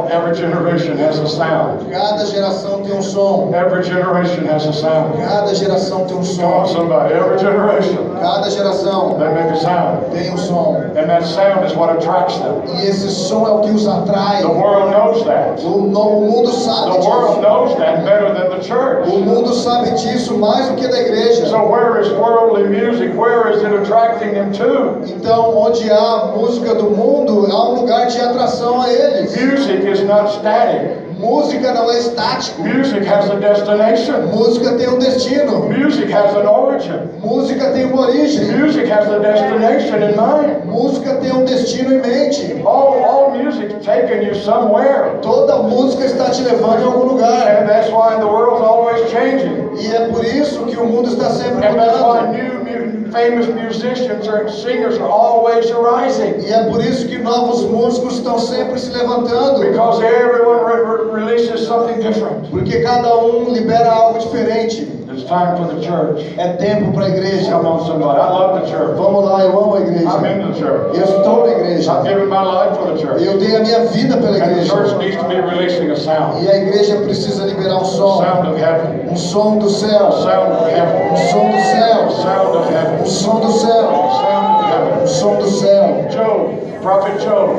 Every generation has a sound. Cada geração tem um som. Every generation has a sound. Cada geração tem um Come on, som. somebody. Every generation, Cada geração they make a sound. tem um som. And that sound is what attracts them. E esse som é o que os atrai. The world knows that. O mundo sabe The world disso. knows that better than the church. O mundo sabe disso mais do que da igreja. So where is worldly music? Where is it attracting them to? Então, onde há música do mundo, há um lugar de atração a eles. Music is not static. Música não é estático. Music has a destination. Música tem um destino. Music has an origin. Música tem uma origem. Music has a destination in mind. Música tem um destino em mente. All music taking you somewhere. Toda música está te levando em algum lugar. And that's why the world's always changing. E é por isso que o mundo está sempre And that's why mudando. famous musicians and singers are always arising. E é por isso que novos músicos estão sempre se levantando. Because everyone releases something different. Porque cada libera algo diferente. It's time for the church. É tempo para a igreja. Come on, somebody. I love the church. Vamos lá, eu amo a igreja. I'm in the church. Eu estou na igreja. I've given my life for the church. Eu dei a minha vida pela And the igreja. church needs to be releasing a sound. E a igreja precisa liberar um som. Sound of heaven. Um som do céu. Sound of heaven. Um som do céu. Sound of heaven. Um som do céu. Sound of heaven. Um som do céu. Job, prophet Job.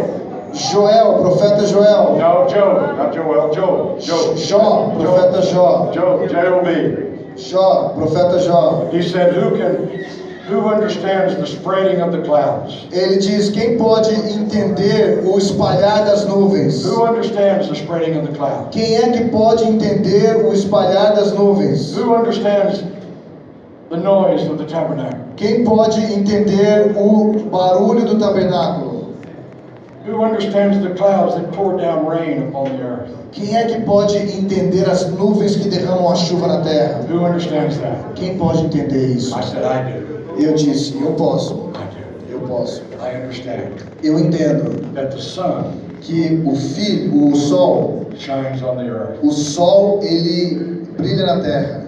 Joel, profeta Joel. No, Job, not Joel. Job. Jó, profeta Jó. Job, J-O-B. Jó, profeta Jó. He said, who understands the spreading of the clouds? Ele diz: quem pode entender o espalhar das nuvens? Who understands the spreading of the clouds? Quem é que pode entender o espalhar das nuvens? Who understands the noise of the tabernacle? Quem pode entender o barulho do tabernáculo? Who understands the clouds that pour down rain upon the earth? Quem é que pode entender as nuvens que derramam a chuva na terra? Who understands that? Quem pode entender isso? I said, I do. Eu disse: eu posso. I do. Eu posso. I understand Eu entendo that the sun que o sol, shines on the earth o sol ele brilha na terra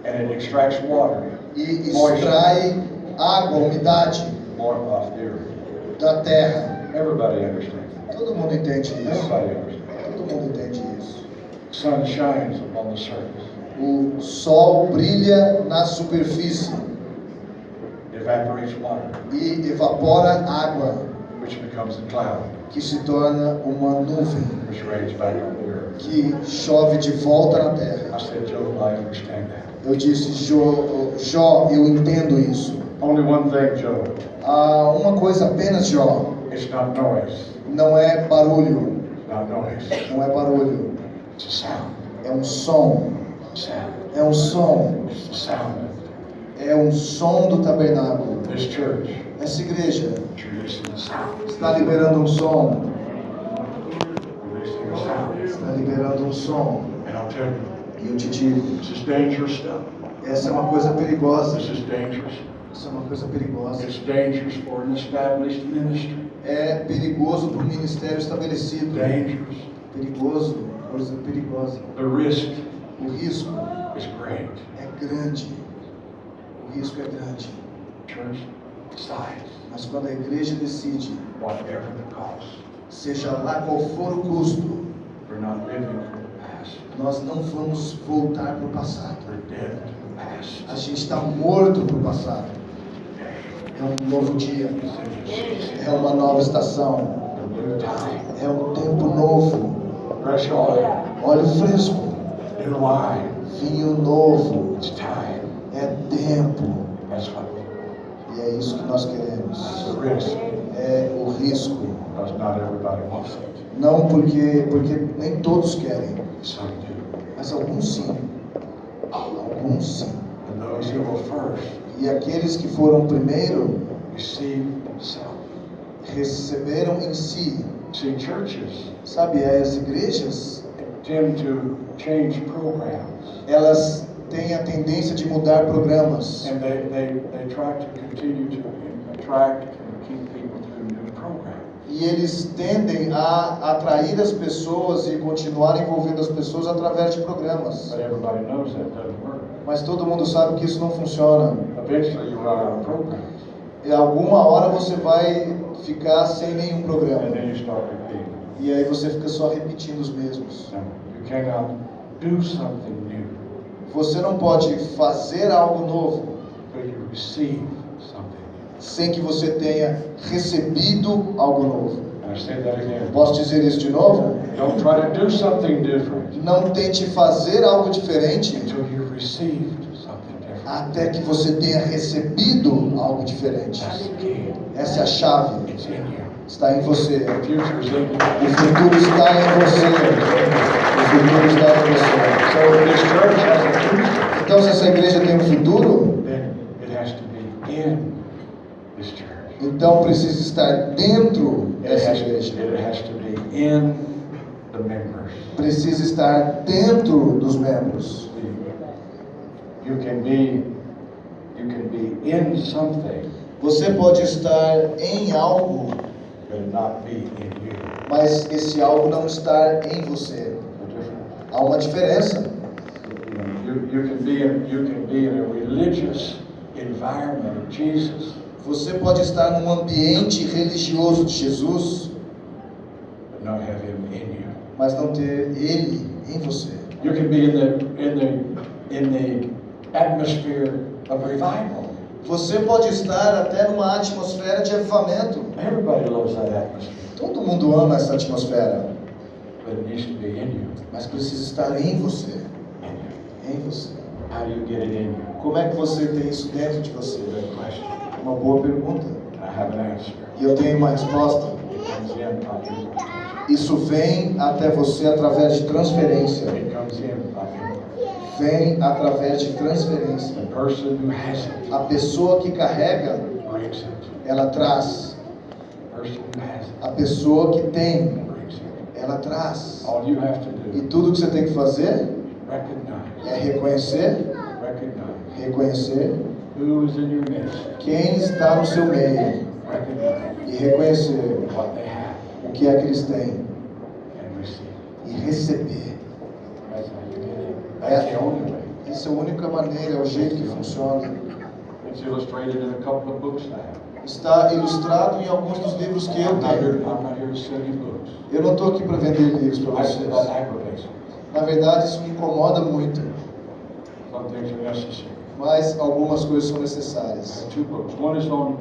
and it extracts water e extrai água, umidade off the earth. da terra. Everybody understands. Todo mundo entende isso. Everybody understands. Todo mundo entende isso. The sun shines upon the surface. O sol brilha na superfície It evaporates water, e evapora água, which becomes a cloud, que se torna uma nuvem, which rains back on the earth. que chove de volta na terra. I said, Job, I understand that. Eu disse: Jó, eu entendo isso. Only one thing, Job. Há uma coisa apenas, Jó. It's not noise. Não é barulho. It's Not noise. não é barulho, It's a sound. é um som. Sound. É um som. It's the sound É um som do tabernáculo. of this church. Essa igreja It's releasing a sound. está liberando um som. Releasing a sound. Está liberando um som. And I'll tell you, E eu te digo, this is dangerous stuff. essa é uma coisa perigosa. This is dangerous. Isso é uma coisa perigosa. It's dangerous for an established ministry. É perigoso para o ministério estabelecido. Dangerous. Perigoso, coisa perigosa. The risk O risco is great. é grande. O risco é grande. Church decides, Mas quando a igreja decide, whatever the cost, seja lá qual for o custo, we're not living for the past. nós não vamos voltar para o passado. We're dead to the past. A gente está morto para o passado. É um novo dia. É uma nova estação. The new time. É um tempo novo. Fresh oil. Óleo fresco. New wine. Vinho novo. It's time. É tempo. That's what we want. E é isso que nós It's queremos. the risk. É o risco. Because not everybody wants it. Não porque nem todos querem. Some do. Mas alguns sim. Alguns sim. And those who were first E aqueles que foram primeiro receive themselves. receberam em si. See, churches Sabe, as igrejas, tend to change programs. elas têm a tendência de mudar programas. And they try to continue to attract and keep people to new programs. E eles tendem a atrair as pessoas e continuar envolvendo as pessoas através de programas. But everybody knows that doesn't work. Mas todo mundo sabe que isso não funciona. Eventually you run out of programs. E alguma hora você vai ficar sem nenhum programa. And then you start repeating. E aí você fica só repetindo os mesmos. No, you cannot do something new Você não pode fazer algo novo until you receive something new. sem que você tenha recebido algo novo. And I say that again. Posso dizer isso de novo? Don't try to do something different Não tente fazer algo diferente until you've received something different. até que você tenha recebido algo diferente. That's the key. Essa é a chave. It's in you. Está em você. The future is in you. O futuro está em você. O futuro está em você. So if this church has a future, Então, se essa igreja tem um futuro, then it has to be in this church. então precisa estar dentro dessa igreja. It has to be in the members. Precisa estar dentro dos membros. You can be in something, Você pode estar em algo, but it not be in you. mas esse algo não estar em você. The difference. Há uma diferença. You can be in a religious environment of Jesus, Você pode estar num ambiente religioso de Jesus, but not have Him in you. mas não ter Ele em você. You can be in the atmosphere of revival. Você pode estar até numa atmosfera de avivamento. Everybody loves that atmosphere, Todo mundo ama essa atmosfera, but it needs to be in you. mas precisa estar em você. In you. Em você. How do you get it in you? Como é que você tem isso dentro de você? Good question. Uma boa pergunta. I have an answer. E eu tenho uma resposta. It comes in by you. Isso vem até você através de transferência. It comes in by you. Vem através de transferência. The person who has it A pessoa que carrega, brings it. ela traz. The person who has it A pessoa que tem, brings it. ela traz. All you have to E do tudo que você tem que fazer recognize é reconhecer, reconhecer who is in your midst. quem está no seu meio Recognize e reconhecer what they have o que é que eles têm and receive. e receber. That's how you get it. That's the only way. Essa é a única maneira, é o jeito que funciona. It's illustrated in a couple of books I have. Está ilustrado em alguns dos livros que eu I'm not tenho. here to sell you books. Eu não estou aqui para vender livros para That vocês. aggravates me. Na verdade, isso me incomoda muito, Some things are necessary. mas algumas coisas são I necessárias. have two books. One is on,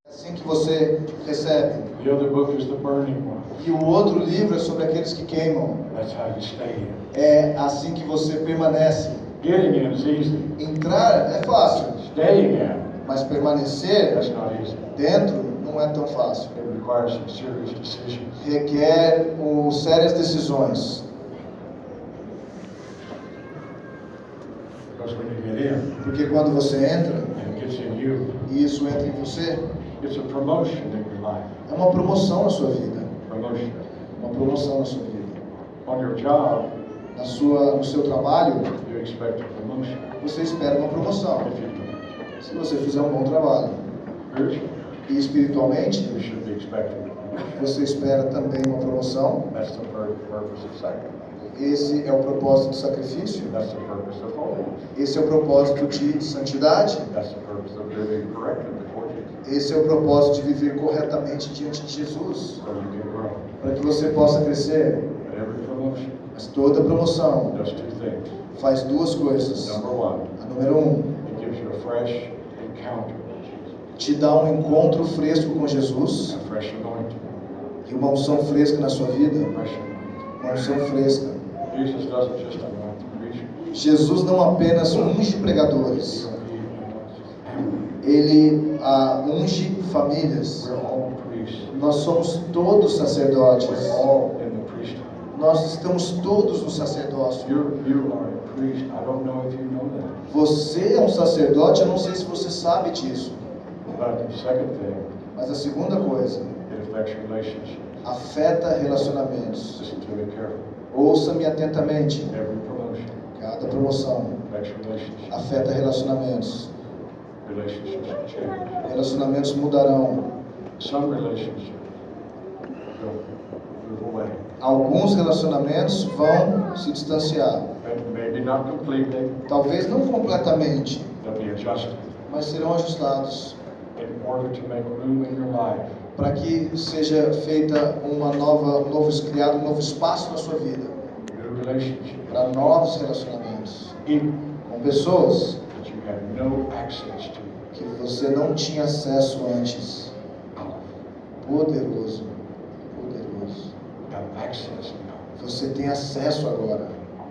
Assim que você recebe. the other book is the burning one. E o outro livro é sobre aqueles que queimam. That's how you stay in. É assim que você permanece. Getting in is easy. Entrar é fácil, Staying in, mas permanecer that's not easy. dentro não é tão fácil. It requires some serious decisions. requer sérias decisões. Because when you get in, Porque quando você entra, and it gets in you, e isso entra em você, it's a promotion in your life. é uma promoção na sua vida. Promotion. Uma promoção na sua vida. On your job, No seu trabalho, you expect a promotion. você espera uma promoção. If you do. Se você fizer um bom trabalho. Spiritually, E espiritualmente, you should be expecting a promotion. você espera também uma promoção. That's the purpose of sacrifice. Esse é o propósito do sacrifício. That's the purpose of holiness. Esse é o propósito de santidade. That's the purpose of living correctly before Jesus. Esse é o propósito de viver corretamente diante de Jesus. So you can grow. Para que você possa crescer. But every promotion Mas toda promoção does two things. faz duas coisas. Number one, A número 1, it gives you a fresh encounter with Jesus. te dá um encontro fresco com Jesus. A fresh anointing. E uma unção fresca na sua vida. Fresh anointing. Uma unção fresca. Jesus doesn't just anoint the preacher. Jesus não apenas unge pregadores. Ele unge famílias. We're all priests. Nós somos todos sacerdotes. We're all in the priesthood. Nós estamos todos no sacerdócio. You are a priest. I don't know if you know that. Você é um sacerdote, eu não sei se você sabe disso. But the second thing, Mas a segunda coisa, it affects relationships. afeta relacionamentos. Listen to me carefully. Ouça-me atentamente. Every promotion Cada promoção affects relationships. afeta relacionamentos. Relationships change. Relacionamentos mudarão. Some relationships will move away. Alguns relacionamentos vão se distanciar. Maybe not completely. Talvez não completamente, They'll be adjusted mas serão ajustados in order to make room in your life para que seja feita criado um novo espaço na sua vida new relationships para novos relacionamentos in com pessoas that you have no access to. que você não tinha acesso antes. Poderoso, poderoso. You have access now. Você tem acesso agora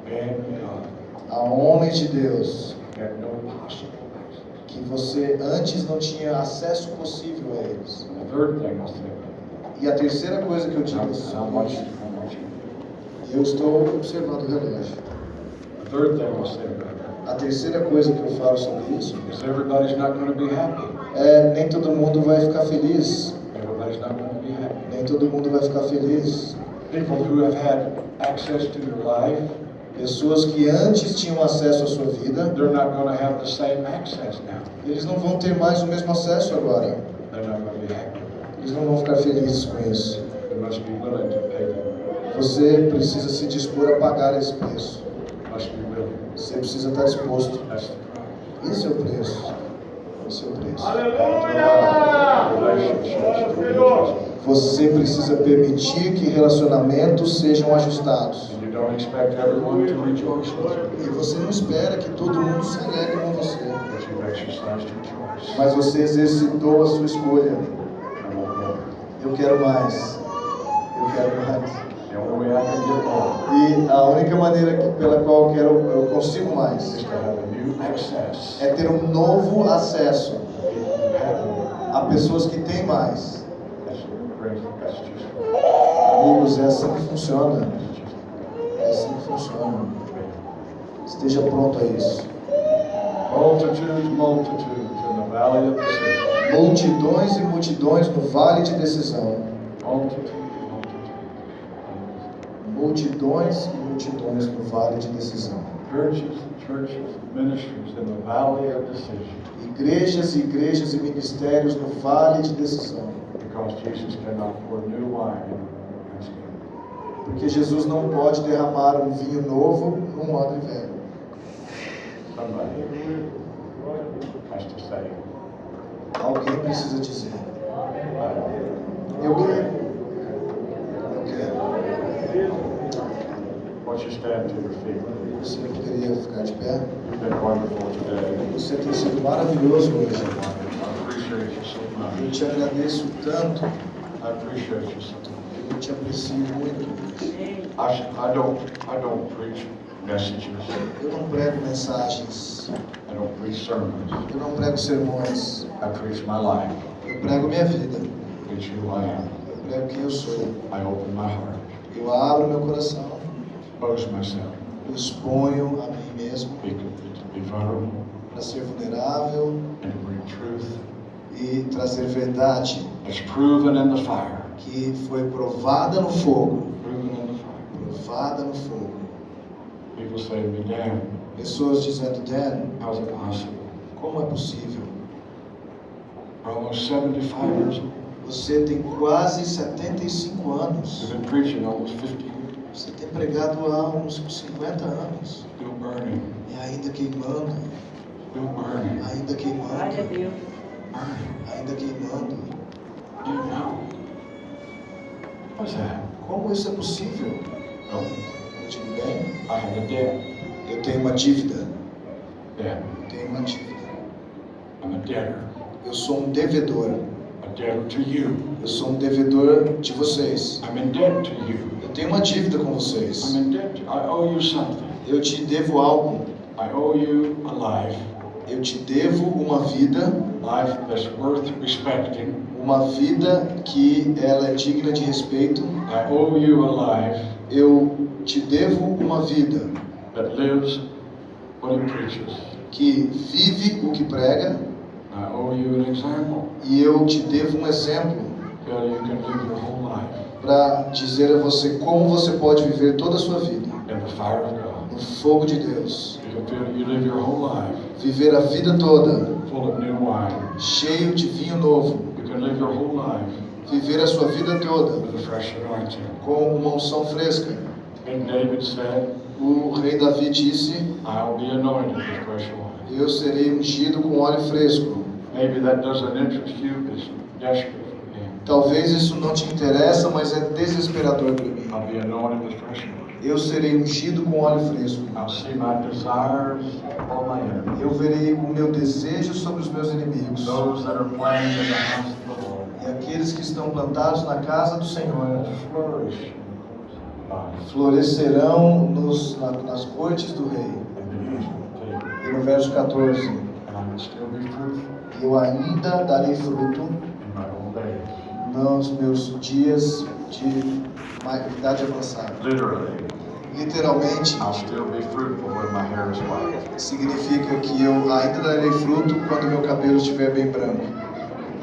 And God, a homens de Deus you have no possible access. que você antes não tinha acesso possível a eles. And the third thing I'll say, E a terceira coisa que eu digo how much, sobre isso, how much. eu estou observando o relógio. The third thing I'll say about that A terceira coisa que eu falo sobre isso is everybody's not going to be happy. é nem todo mundo vai ficar feliz. Everybody's not going to be happy. Nem todo mundo vai ficar feliz. People who have had access to your life, Pessoas que antes tinham acesso à sua vida, they're not going to have the same access now. eles não vão ter mais o mesmo acesso agora. They're not going to be happy. Eles não vão ficar felizes com isso. You must be willing to pay them. Você precisa se dispor a pagar esse preço. You must be willing. Você precisa estar disposto. That's the price. Esse é o preço. Esse é o preço. Relationships to be adjusted. Você precisa permitir que relacionamentos sejam ajustados. And you don't expect everyone to rejoice with you, E você não espera que todo mundo se alegre com você. but you've exercised your choice. Mas você exercitou a sua escolha. I want more. Eu quero mais. Eu quero mais. The only way I can get more E a única maneira pela qual eu consigo mais is to have a new access. é ter um novo acesso People who have more. a pessoas que têm mais. That's great. That's just Amigos, é assim que funciona. that's just É assim que funciona. Esteja pronto a isso. multitudes in the valley of decision. Multidões e multidões no vale de decisão. Multitudes. Multidões e multidões no vale de decisão. Churches, ministries in the valley of decision. Igrejas e igrejas e ministérios no vale de decisão. Because Jesus cannot pour new wine in wineskin. Porque Jesus não pode derramar um vinho novo num odre velho. Somebody has to say, Alguém precisa dizer: eu quero. Eu quero. won't you stand to your feet? Você poderia ficar de pé? You've been wonderful today. Você tem sido maravilhoso hoje. I appreciate you so Eu much. te agradeço tanto. I appreciate you so much. Eu te aprecio muito. I don't preach messages. Eu não prego mensagens. I don't preach sermons. Eu não prego sermões. I preach my life. Eu prego minha vida. Preach who I am. Eu prego quem eu sou. I open my heart, Eu abro meu coração, expose myself, eu exponho a mim mesmo be vulnerable, para ser vulnerável and to bring truth e trazer verdade that's proven in the fire. que foi provada no fogo. Proven in the fire. Provada no fogo. People say to me, Dan, Pessoas dizendo, Dan, how's it possible? como é possível? For almost 75 years old. Você tem quase 75 anos. We've been preaching almost 50 years. Você tem pregado há uns 50 anos. Still burning. E ainda queimando. Still burning. Ainda queimando. Glória a Deus. Burning. Ainda queimando. Do you know? What's that? Como isso é possível? Oh, Eu digo, bem, I have a debt. eu tenho uma dívida. Debt. Eu tenho uma dívida. I'm a debtor. Eu sou um devedor. A debtor to you. Eu sou um devedor de vocês. I'm in debt to you. Eu tenho uma dívida com vocês. I'm in debt. I owe you something. Eu te devo algo. I owe you a life. Eu te devo uma vida. Life that's worth respecting. Uma vida que ela é digna de respeito. I owe you a life Eu te devo uma vida that lives what it preaches. que vive o que prega. I owe you an example. E eu te devo um exemplo How you can live your whole life para dizer a você como você pode viver toda a sua vida in the fire of God. no fogo de Deus. You live your whole life Viver a vida toda full of new wine. cheio de vinho novo. You can live your whole life Viver a sua vida toda with a fresh anointing. com uma unção fresca. King David said, O rei Davi disse, I'll be anointed with fresh wine. eu serei ungido com óleo fresco. Maybe that doesn't interest you, but it's desperate for him. Talvez isso não te interessa, mas é desesperador para mim. I'll be anointed with fresh wine. Eu serei ungido com óleo fresco. I'll see my desires upon my enemies. Eu verei o meu desejo sobre os meus inimigos. Those that are planted in the house of the Lord E aqueles que estão plantados na casa do Senhor flourish florescerão nas cortes do rei. E no verso 14, and I will still be fruitful eu ainda darei fruto in my old age. nos meus dias de idade avançada. Literally, Literalmente, I'll still be fruitful when my hair is white. significa que eu ainda darei fruto quando meu cabelo estiver bem branco.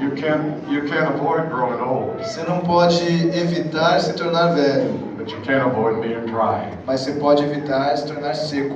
You can't avoid growing old, Você não pode evitar se tornar velho, but you can't avoid being dry. mas você pode evitar se tornar seco.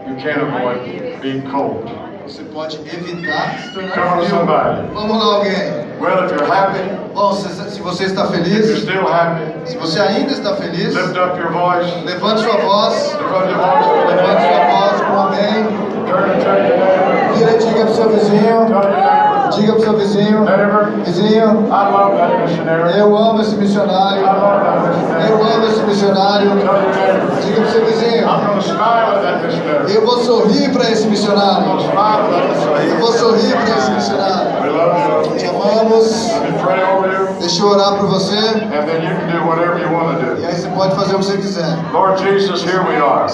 You can't avoid being cold. Você pode evitar se tornar Come on, frio. somebody. Vamos lá, alguém. Well, if you're happy, Bom, se você está if you're feliz, still happy, se você ainda está feliz, lift up your voice. levante sua voz, Lift up your voice. levante sua voz com amém. Turn and tell your neighbor. Vira e diga para o seu vizinho, Tell your neighbor. diga para o seu vizinho, Neighbor, vizinho, I love that missionary. eu amo esse missionário, I love that missionary. eu amo esse missionário. Tell your neighbor. Diga para o seu vizinho, I'm going to smile at that missionary. eu vou sorrir para esse I'm missionário, going to smile at that missionary. eu vou sorrir para esse missionário. We love Te you. amamos, Let me pray over you, deixa eu orar por você, and then you can do whatever you want to e do. aí você pode fazer o que você quiser. Lord Jesus, here we are.